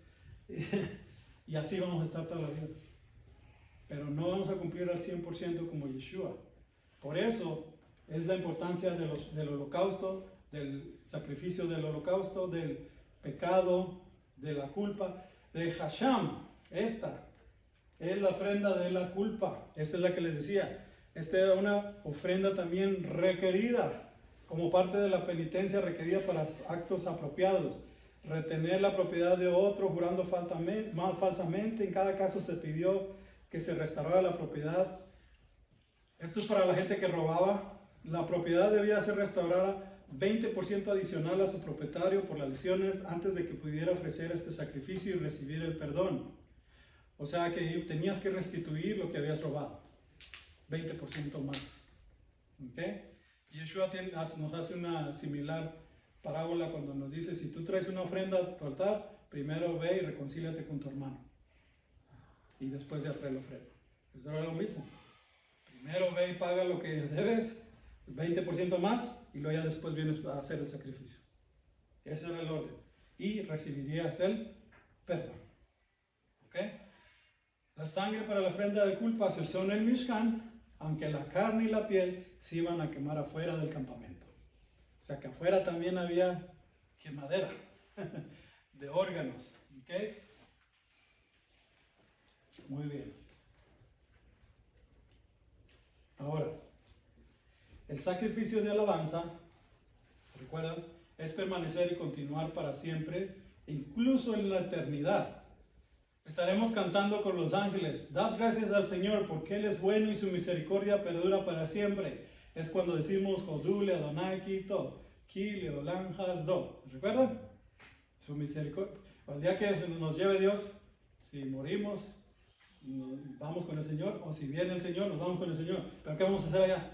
Y así vamos a estar toda la vida. Pero no vamos a cumplir al 100% como Yeshua. Por eso es la importancia del holocausto, del sacrificio del holocausto, del pecado, de la culpa, de Hasham. Esta es la ofrenda de la culpa. Esta es la que les decía. Esta era una ofrenda también requerida, como parte de la penitencia requerida para actos apropiados. Retener la propiedad de otro jurando falsamente. En cada caso se pidió que se restaurara la propiedad. Esto es para la gente que robaba. La propiedad debía ser restaurada 20% adicional a su propietario por las lesiones antes de que pudiera ofrecer este sacrificio y recibir el perdón. O sea que tenías que restituir lo que habías robado. 20% más. ¿Ok? Yeshua nos hace una similar parábola cuando nos dice, si tú traes una ofrenda a tu altar, primero ve y reconcíliate con tu hermano. Y después ya trae la ofrenda. Eso era lo mismo. Primero ve y paga lo que debes, 20% más, y luego ya después vienes a hacer el sacrificio. Ese era el orden. Y recibirías el perdón. ¿Ok? La sangre para la ofrenda de culpa se usó en el Mishkan, aunque la carne y la piel se iban a quemar afuera del campamento. O sea que afuera también había quemadera de órganos. ¿Ok? Muy bien. Ahora, el sacrificio de alabanza, recuerdan, es permanecer y continuar para siempre, incluso en la eternidad. Estaremos cantando con los ángeles, dad gracias al Señor porque Él es bueno y su misericordia perdura para siempre. Es cuando decimos, Jodule Adonai Kito, Ki Leolam Hasdo. ¿Recuerdan? Su misericordia. Al día que nos lleve Dios, si morimos, nos vamos con el Señor, o si viene el Señor, nos vamos con el Señor. ¿Pero qué vamos a hacer allá?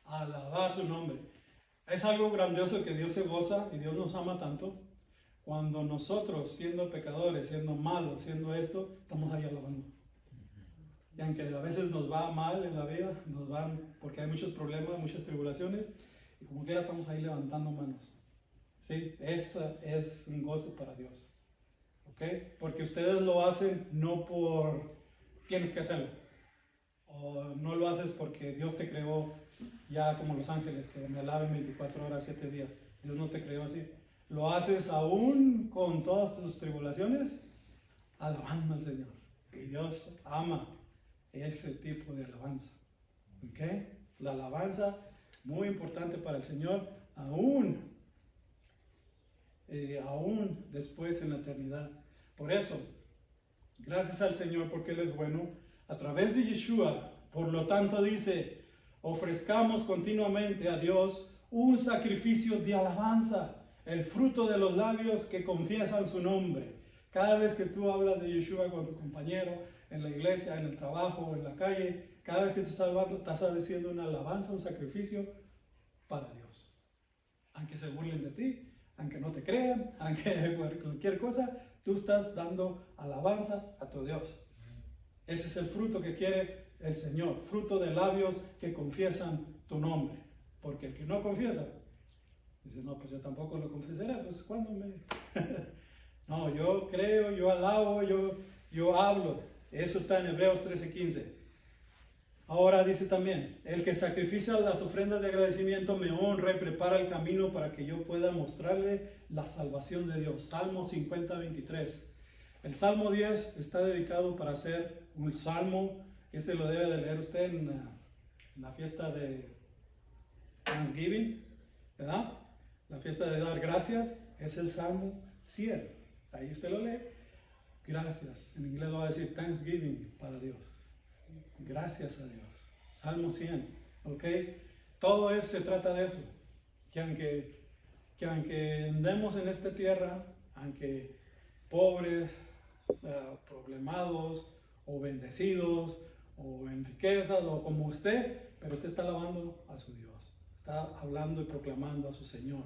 Alabar su nombre. Es algo grandioso que Dios se goza y Dios nos ama tanto. Cuando nosotros, siendo pecadores, siendo malos, siendo esto, estamos ahí alabando. Y aunque a veces nos va mal en la vida, nos van porque hay muchos problemas, muchas tribulaciones, y como quiera estamos ahí levantando manos. ¿Sí? Esa es un gozo para Dios. ¿Ok? Porque ustedes lo hacen no por tienes que hacerlo. O no lo haces porque Dios te creó ya como los ángeles, que me alaben 24 horas, 7 días. Dios no te creó así. Lo haces aún con todas tus tribulaciones, alabando al Señor. Y Dios ama ese tipo de alabanza. ¿Ok? La alabanza, muy importante para el Señor, aún después en la eternidad. Por eso, gracias al Señor porque Él es bueno, a través de Yeshua, por lo tanto dice, ofrezcamos continuamente a Dios un sacrificio de alabanza, el fruto de los labios que confiesan su nombre. Cada vez que tú hablas de Yeshua con tu compañero, en la iglesia, en el trabajo, en la calle, cada vez que tú estás diciendo una alabanza, un sacrificio para Dios. Aunque se burlen de ti, aunque no te crean, aunque cualquier cosa, tú estás dando alabanza a tu Dios. Ese es el fruto que quiere el Señor, fruto de labios que confiesan tu nombre. Porque el que no confiesa, dice, no, pues yo tampoco lo confesaré, pues ¿cuándo me...? No, yo creo, yo alabo, yo hablo. Eso está en Hebreos 13:15. Ahora dice también, el que sacrifica las ofrendas de agradecimiento me honra y prepara el camino para que yo pueda mostrarle la salvación de Dios. Salmo 50:23. El Salmo 10 está dedicado para ser un salmo, que se lo debe de leer usted en la fiesta de Thanksgiving, ¿verdad? La fiesta de dar gracias es el Salmo 100. Ahí usted lo lee. Gracias. En inglés lo va a decir Thanksgiving para Dios. Gracias a Dios. Salmo 100. ¿Ok? Todo se trata de eso. Que aunque andemos en esta tierra, aunque pobres, problemados, o bendecidos, o en riquezas, o como usted, pero usted está alabando a su Dios. Está hablando y proclamando a su Señor.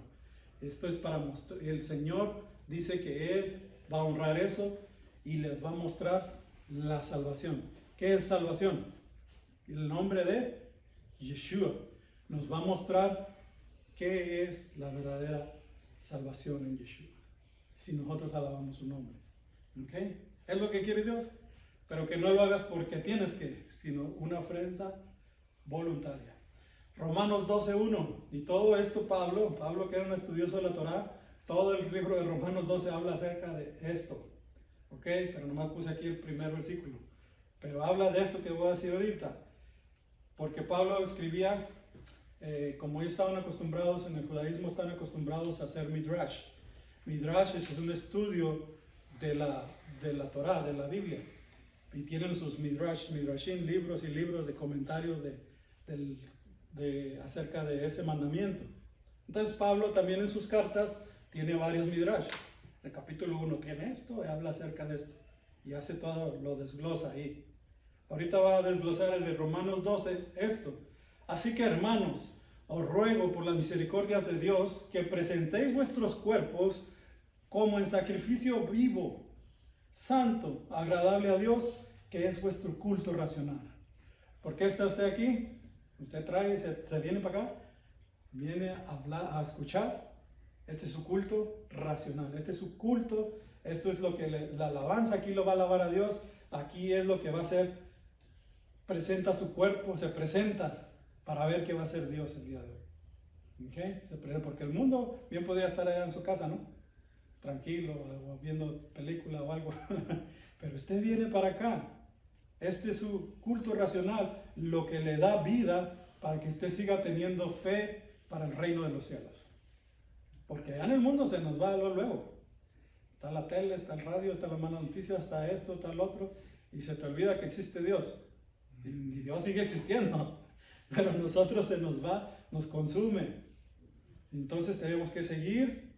Esto es para mostrar. El Señor dice que Él va a honrar eso y les va a mostrar la salvación. ¿Qué es salvación? El nombre de Yeshua nos va a mostrar qué es la verdadera salvación en Yeshua, si nosotros alabamos su nombre. ¿Ok? Es lo que quiere Dios, pero que no lo hagas porque tienes que, sino una ofrenda voluntaria. Romanos 12:1. Y todo esto Pablo que era un estudioso de la Torá, todo el libro de Romanos 12 habla acerca de esto. Ok, pero nomás puse aquí el primer versículo. Pero habla de esto que voy a decir ahorita. Porque Pablo escribía, como ellos estaban acostumbrados, en el judaísmo están acostumbrados a hacer midrash. Midrash es un estudio de la Torá, de la Biblia. Y tienen sus midrashim, libros y libros de comentarios acerca de ese mandamiento. Entonces Pablo también en sus cartas tiene varios midrash. El capítulo 1 tiene esto y habla acerca de esto. Y hace todo, lo desglosa ahí. Ahorita va a desglosar el de Romanos 12 esto. Así que hermanos, os ruego por las misericordias de Dios que presentéis vuestros cuerpos como en sacrificio vivo, santo, agradable a Dios, que es vuestro culto racional. ¿Por qué está usted aquí? Usted trae, se viene para acá, viene a hablar, a escuchar. Este es su culto racional, este es su culto, esto es lo que la alabanza aquí lo va a alabar a Dios, aquí es lo que va a hacer, presenta su cuerpo, se presenta para ver qué va a hacer Dios el día de hoy. ¿Okay? Porque el mundo bien podría estar allá en su casa, ¿no? Tranquilo, o viendo película o algo, pero usted viene para acá. Este es su culto racional, lo que le da vida para que usted siga teniendo fe para el reino de los cielos. Porque allá en el mundo se nos va luego. Está la tele, está el radio, está la mala noticia, está esto, está el otro, y se te olvida que existe Dios. Y Dios sigue existiendo, pero a nosotros se nos va, nos consume. Entonces tenemos que seguir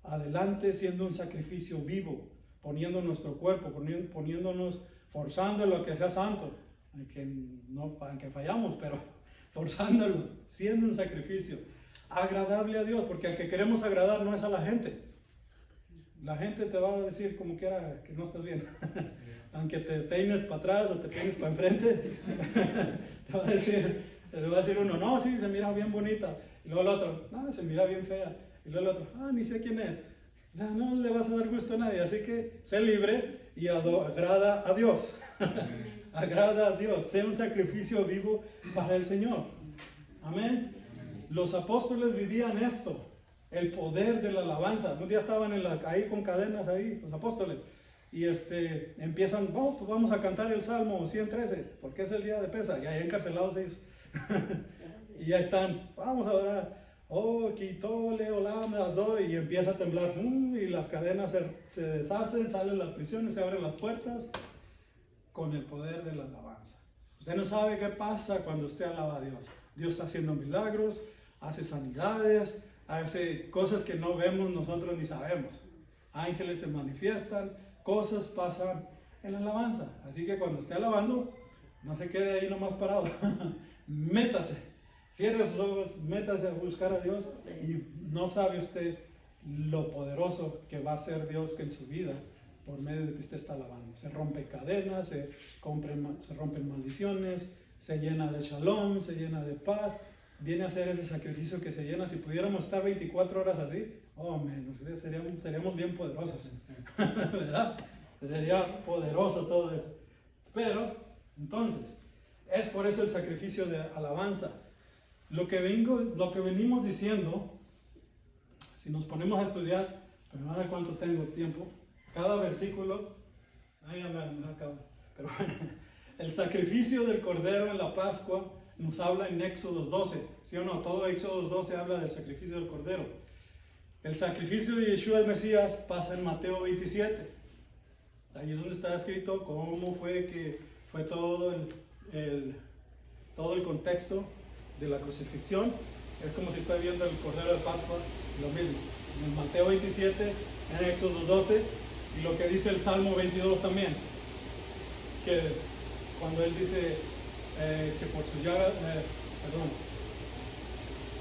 adelante siendo un sacrificio vivo, poniendo nuestro cuerpo, poniéndonos, forzándolo a que sea santo, aunque fallamos, pero forzándolo, siendo un sacrificio agradable a Dios, porque al que queremos agradar no es a la gente. La gente te va a decir como quiera que no estás bien. Aunque te peines para atrás o te peines para enfrente, te va a decir uno, no, sí, se mira bien bonita. Y luego el otro, no, se mira bien fea. Y luego el otro, ni sé quién es. O sea, no le vas a dar gusto a nadie. Así que sé libre y agrada a Dios. Agrada a Dios. Sea un sacrificio vivo para el Señor. Amén. Los apóstoles vivían esto, el poder de la alabanza. Un día estaban ahí con cadenas ahí, los apóstoles. Y empiezan, pues vamos a cantar el Salmo 113, porque es el día de Pesa, y ahí encarcelados ellos. Y ya están, vamos a orar. Oh, quitole, olam, y empieza a temblar, y las cadenas se deshacen, salen las prisiones, se abren las puertas, con el poder de la alabanza. Usted no sabe qué pasa cuando usted alaba a Dios. Dios está haciendo milagros, hace sanidades, hace cosas que no vemos nosotros ni sabemos. Ángeles se manifiestan, cosas pasan en la alabanza. Así que cuando esté alabando, no se quede ahí nomás parado. Métase, cierre sus ojos, métase a buscar a Dios, y no sabe usted lo poderoso que va a ser Dios en su vida por medio de que usted está alabando. Se rompen cadenas, se rompen maldiciones, se llena de shalom, se llena de paz. Viene a ser ese sacrificio que se llena. Si pudiéramos estar 24 horas así, seríamos bien poderosos, ¿verdad? Sería poderoso todo eso. Pero, entonces, es por eso el sacrificio de alabanza. Lo que venimos diciendo, si nos ponemos a estudiar, pero no sé cuánto tengo tiempo, cada versículo, ya me acabo, pero bueno, el sacrificio del Cordero en la Pascua nos habla en Éxodo 12, ¿sí o no? Todo Éxodo 12 habla del sacrificio del Cordero. El sacrificio de Yeshua el Mesías pasa en Mateo 27. Ahí es donde está escrito cómo fue todo el contexto de la crucifixión. Es como si estoy viendo el Cordero de Pascua, lo mismo. En Mateo 27, en Éxodo 12, y lo que dice el Salmo 22 también. Que cuando él dice que por su llaga,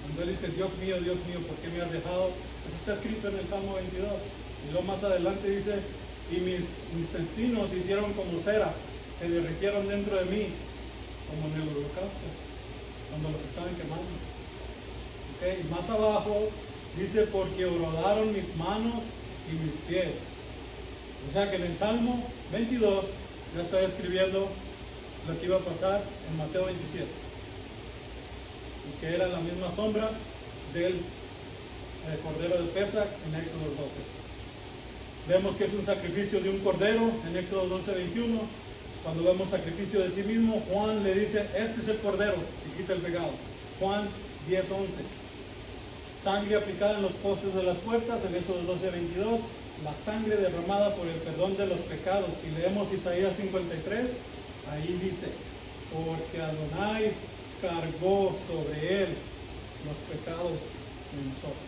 cuando él dice, Dios mío, ¿por qué me has dejado? Eso está escrito en el Salmo 22. Y luego más adelante dice, y mis intestinos se hicieron como cera, se derritieron dentro de mí, como en el holocausto, cuando los estaban quemando. Okay. Y más abajo dice, porque rodaron mis manos y mis pies. O sea que en el Salmo 22 ya está describiendo lo que iba a pasar en Mateo 27. y que era la misma sombra del cordero de Pesach en Éxodo 12. Vemos que es un sacrificio de un cordero en Éxodo 12:21. Cuando vemos sacrificio de sí mismo, Juan le dice, este es el cordero que quita el pecado. Juan 10:11. Sangre aplicada en los postes de las puertas en Éxodo 12:22. La sangre derramada por el perdón de los pecados. Si leemos Isaías 53, ahí dice, porque Adonai cargó sobre él los pecados de nosotros.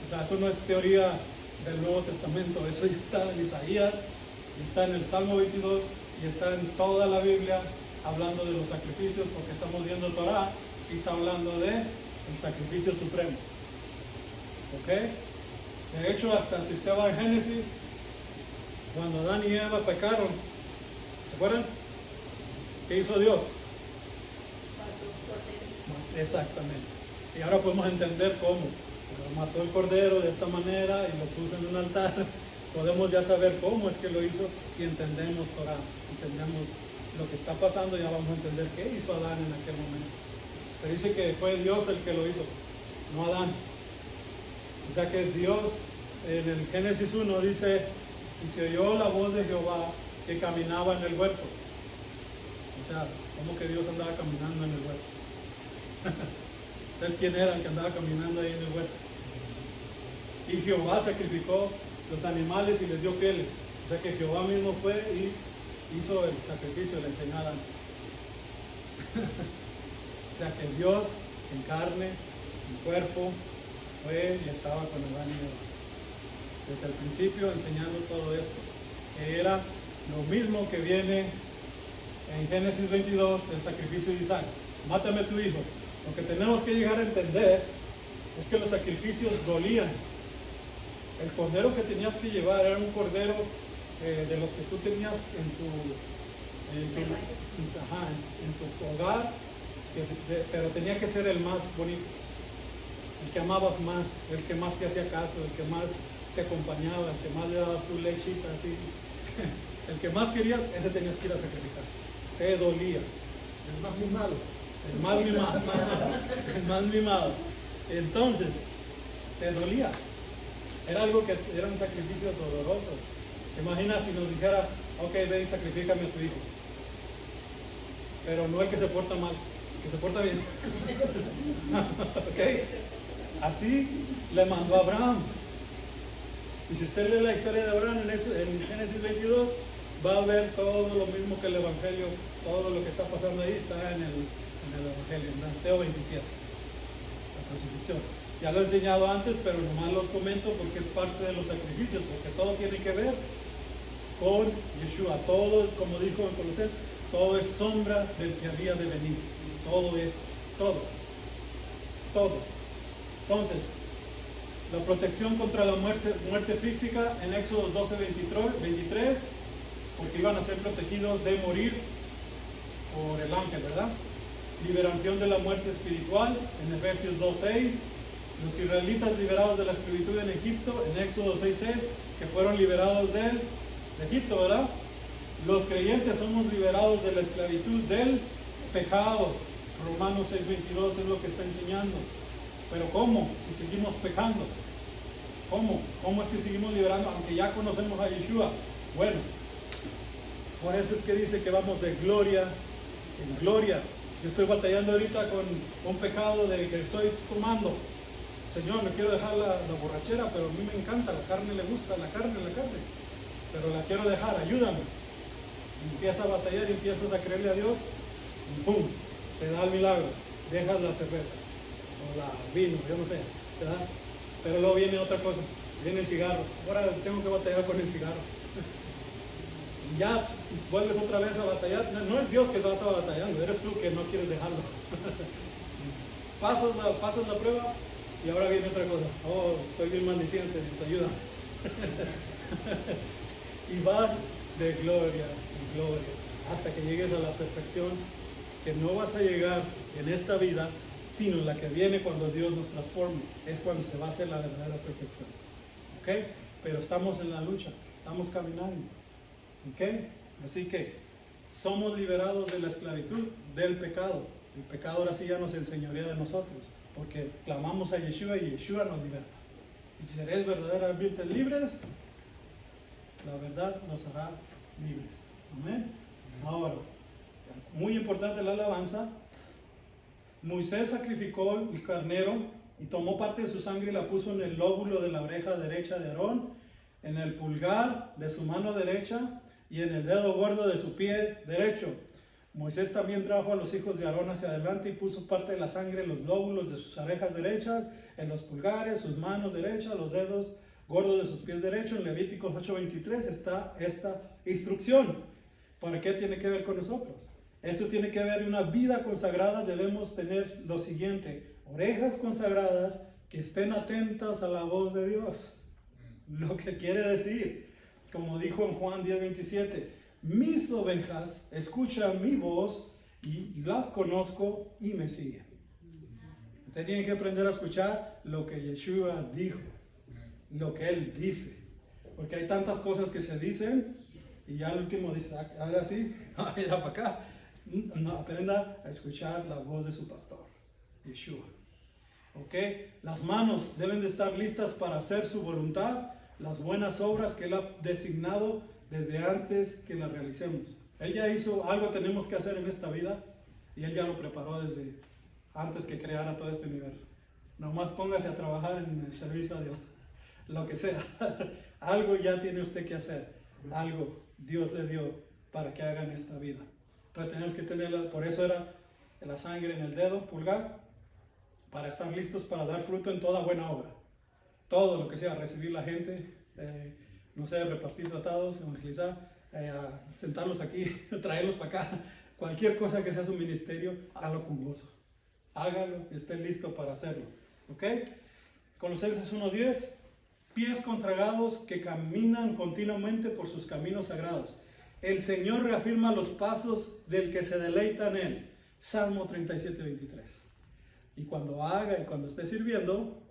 O sea, eso no es teoría del Nuevo Testamento, eso ya está en Isaías, está en el Salmo 22 y está en toda la Biblia hablando de los sacrificios, porque estamos viendo Torah y está hablando de el sacrificio supremo. ¿Ok? De hecho, hasta si usted va en Génesis, cuando Adán y Eva pecaron, ¿se acuerdan? ¿Qué hizo Dios? Exactamente. Y ahora podemos entender cómo. Mató el cordero de esta manera y lo puso en un altar. Podemos ya saber cómo es que lo hizo si entendemos Torah, entendemos lo que está pasando, ya vamos a entender qué hizo Adán en aquel momento. Pero dice que fue Dios el que lo hizo, no Adán. O sea que Dios en el Génesis 1 dice, y se oyó la voz de Jehová que caminaba en el huerto. O sea, ¿cómo que Dios andaba caminando en el huerto? Entonces, ¿quién era el que andaba caminando ahí en el huerto? Y Jehová sacrificó los animales y les dio pieles. O sea que Jehová mismo fue y hizo el sacrificio, le enseñó a Adán. O sea que Dios en carne, en cuerpo, fue y estaba con Adán y Eva. Desde el principio enseñando todo esto. Que era lo mismo que viene en Génesis 22, el sacrificio de Isaac. Mátame a tu hijo. Lo que tenemos que llegar a entender es que los sacrificios dolían. El cordero que tenías que llevar era un cordero de los que tú tenías en tu hogar, pero tenía que ser el más bonito, el que amabas más, el que más te hacía caso, el que más te acompañaba, el que más le dabas tu lechita así. El que más querías, ese tenías que ir a sacrificar. Te dolía. El más mimado. El más mimado. El más mimado. Entonces, te dolía. Era algo que era un sacrificio doloroso. Imagina si nos dijera, ok, ven y sacrifícame a tu hijo. Pero no el que se porta mal, el que se porta bien. Ok. Así le mandó a Abraham. Y si usted lee la historia de Abraham en Génesis 22, va a ver todo lo mismo que el Evangelio, todo lo que está pasando ahí está en el Evangelio, en Mateo 27, la crucifixión. Ya lo he enseñado antes, pero nomás los comento porque es parte de los sacrificios, porque todo tiene que ver con Yeshua. Todo, como dijo en Colosenses, todo es sombra del que había de venir. Todo esto, todo. Entonces, la protección contra la muerte física en Éxodo 12:23, porque iban a ser protegidos de morir por el ángel, ¿verdad? Liberación de la muerte espiritual en Efesios 2:6. Los israelitas liberados de la esclavitud en Egipto en Éxodo 6:6, que fueron liberados de Egipto, ¿verdad? Los creyentes somos liberados de la esclavitud del pecado. Romanos 6:22 es lo que está enseñando. Pero ¿cómo? Si seguimos pecando. ¿Cómo? ¿Cómo es que seguimos liberando? Aunque ya conocemos a Yeshua. Bueno, por eso es que dice que vamos de gloria en gloria. Yo estoy batallando ahorita con un pecado de que estoy tomando. Señor, me quiero dejar la borrachera, pero a mí me encanta, la carne le gusta, la carne, pero la quiero dejar, ayúdame. Empiezas a batallar y empiezas a creerle a Dios y ¡pum! Te da el milagro, dejas la cerveza o la vino, yo no sé, ¿verdad? Pero luego viene otra cosa, viene el cigarro. Ahora tengo que batallar con el cigarro. Y ya vuelves otra vez a batallar. No es Dios que te está batallando, eres tú que no quieres dejarlo. pasas la prueba y ahora viene otra cosa. Oh, soy bien maldiciente, Dios ayuda. Y vas de gloria en gloria hasta que llegues a la perfección, que no vas a llegar en esta vida, sino en la que viene cuando Dios nos transforme. Es cuando se va a hacer la verdadera perfección. ¿Ok? Pero estamos en la lucha, estamos caminando. ¿Ok? Así que somos liberados de la esclavitud, del pecado. El pecado ahora sí ya nos enseñorea de nosotros, porque clamamos a Yeshua y Yeshua nos liberta. Y si seréis verdaderamente libres, la verdad nos hará libres. Amén. Ahora, muy importante la alabanza. Moisés sacrificó el carnero y tomó parte de su sangre y la puso en el lóbulo de la oreja derecha de Aarón, en el pulgar de su mano derecha y en el dedo gordo de su pie derecho. Moisés también trajo a los hijos de Aarón hacia adelante y puso parte de la sangre en los lóbulos de sus orejas derechas, en los pulgares, sus manos derechas, los dedos gordos de sus pies derechos. En Levíticos 8:23 está esta instrucción. ¿Para qué tiene que ver con nosotros? Esto tiene que ver con una vida consagrada. Debemos tener lo siguiente: orejas consagradas que estén atentas a la voz de Dios. Lo que quiere decir, como dijo en Juan 10:27, mis ovejas escuchan mi voz y las conozco y me siguen. Usted tiene que aprender a escuchar lo que Yeshua dijo, lo que Él dice, porque hay tantas cosas que se dicen y ya al último dice, haga así, mira para acá. No, aprenda a escuchar la voz de su pastor, Yeshua. ¿Ok? Las manos deben de estar listas para hacer su voluntad, las buenas obras que Él ha designado desde antes que las realicemos. Él ya hizo algo, tenemos que hacer en esta vida, y Él ya lo preparó desde antes que creara todo este universo. Nomás póngase a trabajar en el servicio a Dios, lo que sea. Algo ya tiene usted que hacer, algo Dios le dio para que haga en esta vida. Entonces tenemos que tenerla, por eso era la sangre en el dedo pulgar, para estar listos para dar fruto en toda buena obra. Todo lo que sea, recibir la gente, no sé, repartir tratados, evangelizar, sentarlos aquí, traerlos para acá, cualquier cosa que sea su ministerio, hágalo con gozo. Hágalo, esté listo para hacerlo. ¿Ok? Colosenses 1:10, pies consagrados que caminan continuamente por sus caminos sagrados. El Señor reafirma los pasos del que se deleita en Él. Salmo 37:23. Y cuando haga y cuando esté sirviendo,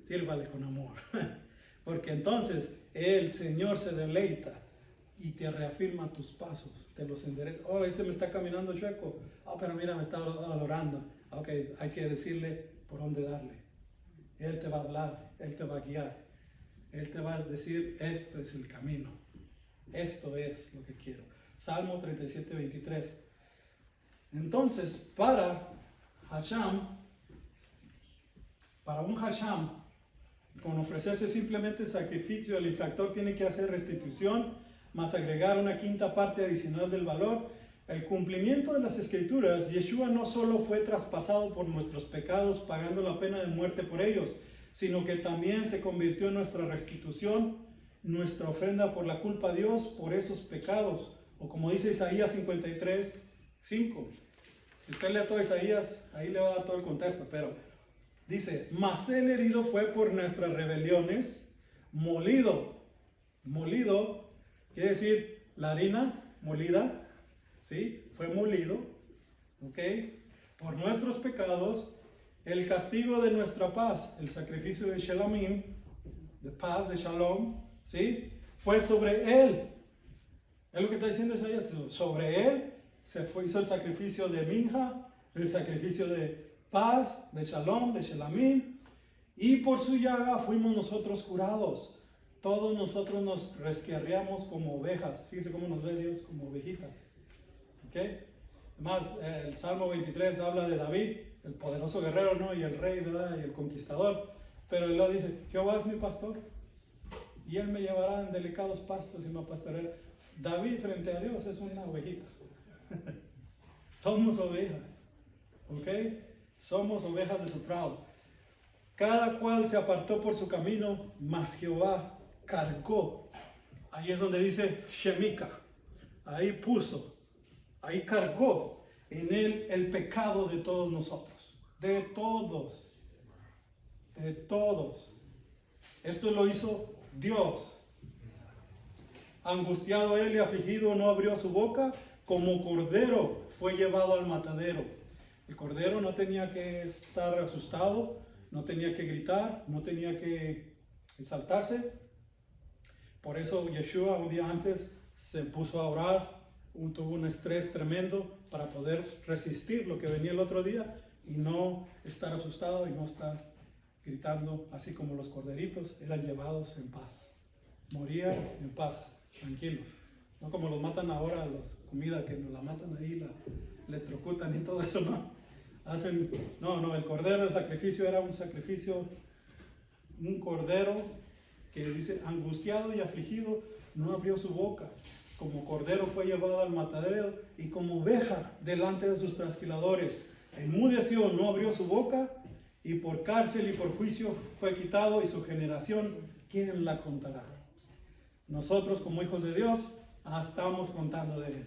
sírvale con amor. Porque entonces el Señor se deleita y te reafirma tus pasos, te los endereza. Oh, este me está caminando chueco. Oh, pero mira, me está adorando. Ok, hay que decirle por dónde darle. Él te va a hablar, Él te va a guiar. Él te va a decir, esto es el camino. Esto es lo que quiero. Salmo 37:23. Entonces, para un Hasham, con ofrecerse simplemente sacrificio, el infractor tiene que hacer restitución, más agregar una quinta parte adicional del valor. El cumplimiento de las Escrituras, Yeshua no solo fue traspasado por nuestros pecados, pagando la pena de muerte por ellos, sino que también se convirtió en nuestra restitución, nuestra ofrenda por la culpa a Dios por esos pecados. O como dice Isaías 53:5. Si usted lee todo Isaías, ahí le va a dar todo el contexto, pero dice, mas el herido fue por nuestras rebeliones, molido quiere decir la harina molida, ¿sí? Fue molido, ¿ok? Por nuestros pecados, el castigo de nuestra paz, el sacrificio de Shalomim, de paz, de Shalom, ¿sí? Fue sobre Él. Es lo que está diciendo Isaías, sobre Él hizo el sacrificio de Minja, el sacrificio de paz, de Shalom, de Shelamim, y por su llaga fuimos nosotros curados. Todos nosotros nos resquearreamos como ovejas. Fíjense cómo nos ve Dios, como ovejitas. ¿Ok? Además, el Salmo 23 habla de David, el poderoso guerrero, ¿no? Y el rey, ¿verdad? Y el conquistador. Pero él lo dice, Jehová es mi pastor, y Él me llevará en delicados pastos y me pastoreará. David frente a Dios es una ovejita. Somos ovejas. ¿Ok? Somos ovejas de su prado. Cada cual se apartó por su camino, mas Jehová cargó. Ahí es donde dice Shemika. Ahí puso, ahí cargó en Él el pecado de todos nosotros. De todos. De todos. Esto lo hizo Dios. Angustiado Él y afligido, no abrió su boca. Como cordero fue llevado al matadero. El cordero no tenía que estar asustado, no tenía que gritar, no tenía que exaltarse. Por eso Yeshua un día antes se puso a orar tuvo un estrés tremendo para poder resistir lo que venía el otro día y no estar asustado y no estar gritando, así como los corderitos eran llevados en paz. Morían en paz, tranquilos. No como los matan ahora a las comidas, que nos la matan ahí, la electrocutan y todo eso, no. El cordero, el sacrificio era un sacrificio, un cordero que dice, angustiado y afligido, no abrió su boca. Como cordero fue llevado al matadero y como oveja delante de sus trasquiladores. Enmudeció, no abrió su boca, y por cárcel y por juicio fue quitado, y su generación, ¿quién la contará? Nosotros como hijos de Dios, estamos contando de Él.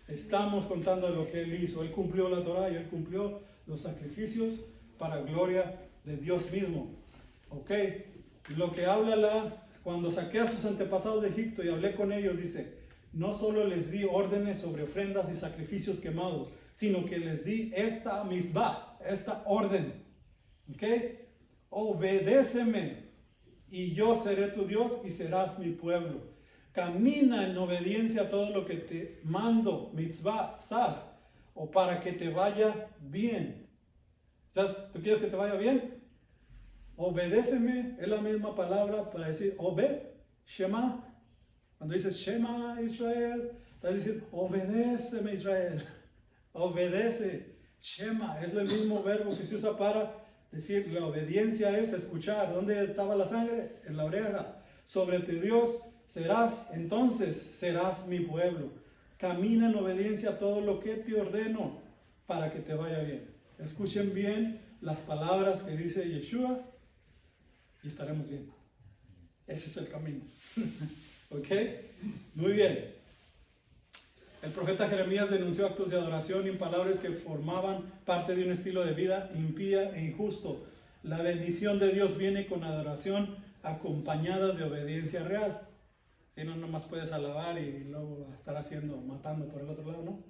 Estamos contando de lo que Él hizo. Él cumplió la Torah y Él cumplió los sacrificios para gloria de Dios mismo. Ok, lo que habla cuando saqué a sus antepasados de Egipto y hablé con ellos, dice, no solo les di órdenes sobre ofrendas y sacrificios quemados, sino que les di esta misbah, esta orden. Ok, obedéceme y yo seré tu Dios y serás mi pueblo. Camina en obediencia a todo lo que te mando, mitzvah, sav, o para que te vaya bien. ¿Sabes? ¿Tú quieres que te vaya bien? Obedéceme, es la misma palabra para decir obed, Shema. Cuando dices Shema Israel, estás diciendo obedéceme Israel. Obedece, Shema, es el mismo verbo que se usa para decir la obediencia es escuchar. ¿Dónde estaba la sangre? En la oreja. Sobre tu Dios entonces serás mi pueblo. Camina en obediencia a todo lo que te ordeno para que te vaya bien. Escuchen bien las palabras que dice Yeshua y estaremos bien. Ese es el camino. ¿Ok? Muy bien. El profeta Jeremías denunció actos de adoración impalables que formaban parte de un estilo de vida impía e injusto. La bendición de Dios viene con adoración acompañada de obediencia real. Si no, nomás puedes alabar y luego estar matando por el otro lado, ¿no?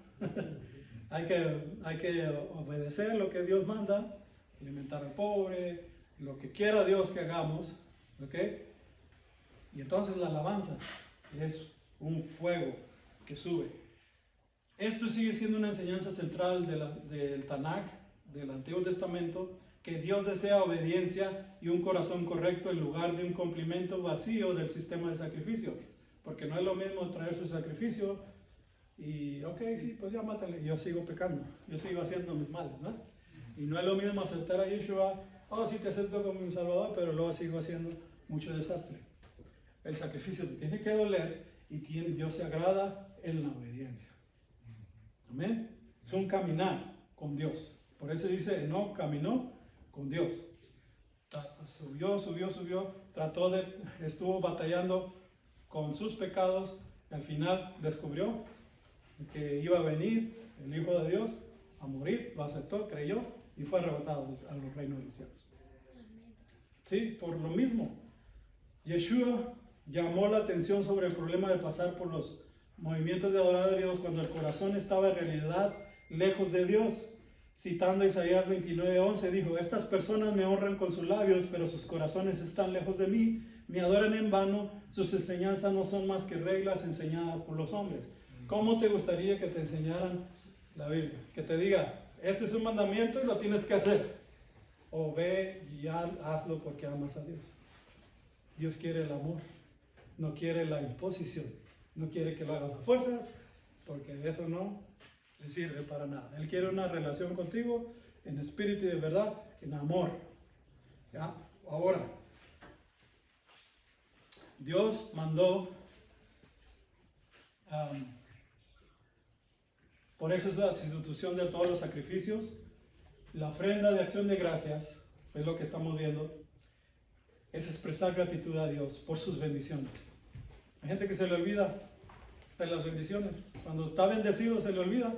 hay que obedecer lo que Dios manda, alimentar al pobre, lo que quiera Dios que hagamos, ¿ok? Y entonces la alabanza es un fuego que sube. Esto sigue siendo una enseñanza central del Tanakh, del Antiguo Testamento, que Dios desea obediencia y un corazón correcto en lugar de un cumplimiento vacío del sistema de sacrificio. Porque no es lo mismo traer su sacrificio y, ok, sí, pues ya mátale, yo sigo pecando, yo sigo haciendo mis males, ¿no? Y no es lo mismo aceptar a Yeshua, sí te acepto como mi Salvador, pero luego sigo haciendo mucho desastre. El sacrificio te tiene que doler y Dios se agrada en la obediencia. Amén. Es un caminar con Dios. Por eso dice, no, caminó con Dios. Subió, estuvo batallando con sus pecados y al final descubrió que iba a venir el Hijo de Dios a morir, lo aceptó, creyó y fue arrebatado a los reinos de los cielos. Sí, por lo mismo, Yeshua llamó la atención sobre el problema de pasar por los movimientos de adorar a Dios cuando el corazón estaba en realidad lejos de Dios. Citando Isaías 29:11, dijo, estas personas me honran con sus labios, pero sus corazones están lejos de mí, me adoran en vano, sus enseñanzas no son más que reglas enseñadas por los hombres. ¿Cómo te gustaría que te enseñaran la Biblia? Que te diga, este es un mandamiento y lo tienes que hacer. O ve y hazlo porque amas a Dios. Dios quiere el amor, no quiere la imposición, no quiere que lo hagas a fuerzas, porque eso no le sirve para nada. Él quiere una relación contigo en espíritu y de verdad, en amor. ¿Ya? Ahora, Dios mandó, por eso es la sustitución de todos los sacrificios. La ofrenda de acción de gracias, es lo que estamos viendo, es expresar gratitud a Dios por sus bendiciones. Hay gente que se le olvida de las bendiciones. Cuando está bendecido se le olvida.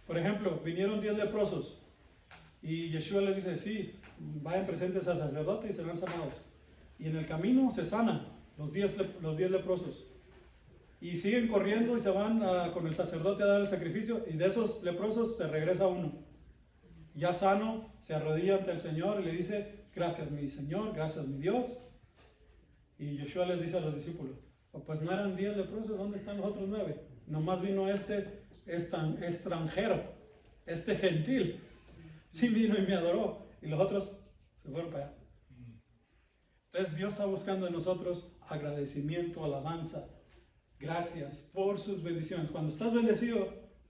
Por ejemplo, vinieron 10 leprosos y Yeshua les dice, sí, vayan presentes al sacerdote y serán sanados. Y en el camino se sanan los 10 leprosos. Y siguen corriendo y se van con el sacerdote a dar el sacrificio, y de esos leprosos se regresa uno. Ya sano, se arrodilla ante el Señor y le dice, gracias mi Señor, gracias mi Dios. Y Yeshua les dice a los discípulos, pues no eran 10 leprosos, ¿dónde están los otros 9? nomás vino este extranjero, este gentil. Sí vino y me adoró. Y los otros se fueron para allá. Entonces Dios está buscando en nosotros agradecimiento, alabanza, gracias por sus bendiciones. Cuando estás bendecido,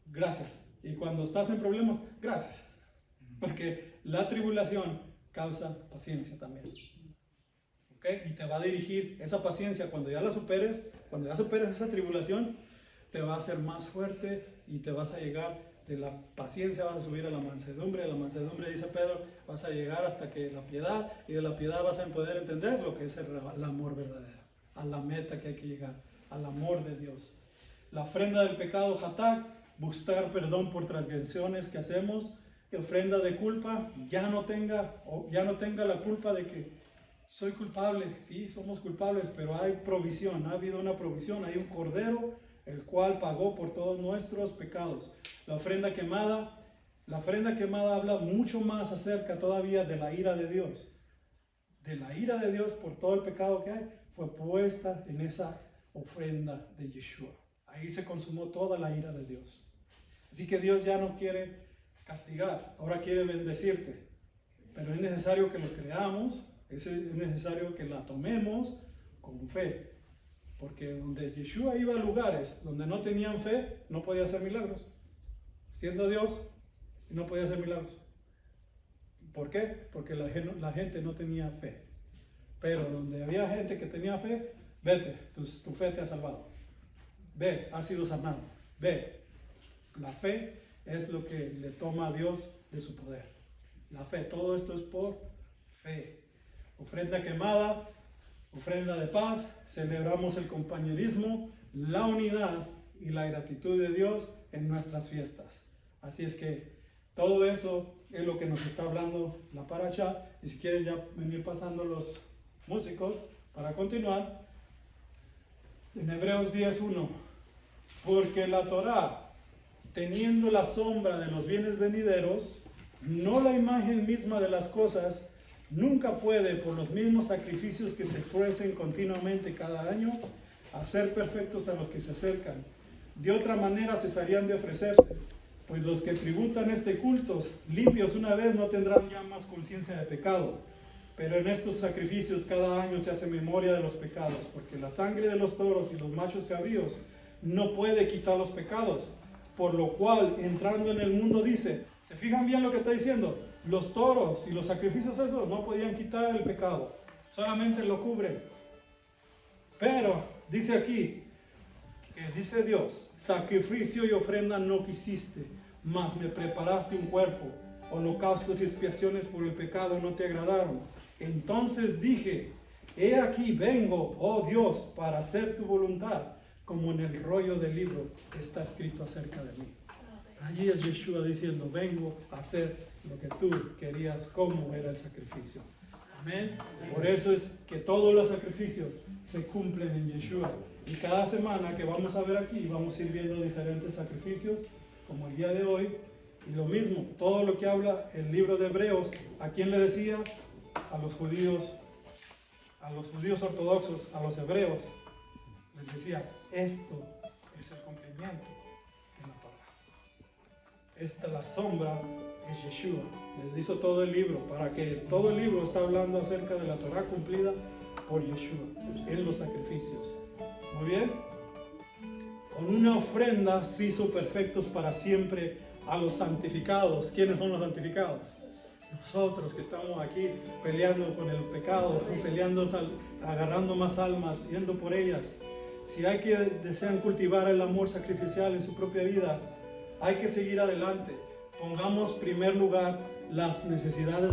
gracias. Y cuando estás en problemas, gracias. Porque la tribulación causa paciencia también. ¿Okay? Y te va a dirigir esa paciencia cuando ya la superes, cuando ya superes esa tribulación, te va a hacer más fuerte y te vas a llegar de la paciencia, vas a subir a la mansedumbre. De la mansedumbre, dice Pedro, vas a llegar hasta que la piedad, y de la piedad vas a poder entender lo que es el amor verdadero, a la meta que hay que llegar, al amor de Dios. La ofrenda del pecado, hatak, buscar perdón por transgresiones que hacemos. Ofrenda de culpa, ya no tenga la culpa de que soy culpable. Sí, somos culpables, pero hay provisión, ha habido una provisión, hay un cordero el cual pagó por todos nuestros pecados. La ofrenda quemada habla mucho más acerca todavía de la ira de Dios. De la ira de Dios por todo el pecado que hay, fue puesta en esa ofrenda de Yeshua. Ahí se consumó toda la ira de Dios. Así que Dios ya no quiere castigar, ahora quiere bendecirte. Pero es necesario que lo creamos, es necesario que la tomemos con fe. Porque donde Yeshua iba a lugares donde no tenían fe, no podía hacer milagros. Siendo Dios, no podía hacer milagros. ¿Por qué? Porque la gente no tenía fe. Pero donde había gente que tenía fe, vete, tu fe te ha salvado. Ve, has sido sanado. Ve, la fe es lo que le toma a Dios de su poder. La fe, todo esto es por fe. Ofrenda quemada, ofrenda de paz, celebramos el compañerismo, la unidad y la gratitud de Dios en nuestras fiestas. Así es que todo eso es lo que nos está hablando la paracha. Y si quieren ya venir pasando los músicos para continuar. En Hebreos 10:1, porque la Torá, teniendo la sombra de los bienes venideros, no la imagen misma de las cosas, nunca puede, por los mismos sacrificios que se ofrecen continuamente cada año, hacer perfectos a los que se acercan. De otra manera cesarían de ofrecerse, pues los que tributan este culto, limpios una vez, no tendrán ya más conciencia de pecado. Pero en estos sacrificios cada año se hace memoria de los pecados, porque la sangre de los toros y los machos cabríos no puede quitar los pecados. Por lo cual, entrando en el mundo, dice, ¿se fijan bien lo que está diciendo? Los toros y los sacrificios esos no podían quitar el pecado, solamente lo cubren. Pero dice aquí, que dice Dios, sacrificio y ofrenda no quisiste, mas me preparaste un cuerpo. Holocaustos y expiaciones por el pecado no te agradaron. Entonces dije, he aquí vengo, oh Dios, para hacer tu voluntad, como en el rollo del libro que está escrito acerca de mí. Allí es Yeshua diciendo, vengo a hacer lo que tú querías, como era el sacrificio. Amén. Por eso es que todos los sacrificios se cumplen en Yeshua. Y cada semana que vamos a ver aquí, vamos a ir viendo diferentes sacrificios, como el día de hoy. Y lo mismo, todo lo que habla el libro de Hebreos, ¿a quién le decía? A los judíos ortodoxos, a los hebreos. Les decía, esto es el cumplimiento de la Torah. Esta, la sombra, es Yeshua. Les hizo todo el libro, para que todo el libro está hablando acerca de la Torah cumplida por Yeshua, en los sacrificios. Muy bien. Con una ofrenda se hizo perfectos para siempre a los santificados. ¿Quiénes son los santificados? Nosotros que estamos aquí peleando con el pecado, peleando, agarrando más almas, yendo por ellas. Si hay que desean cultivar el amor sacrificial en su propia vida, hay que seguir adelante. Pongamos en primer lugar las necesidades de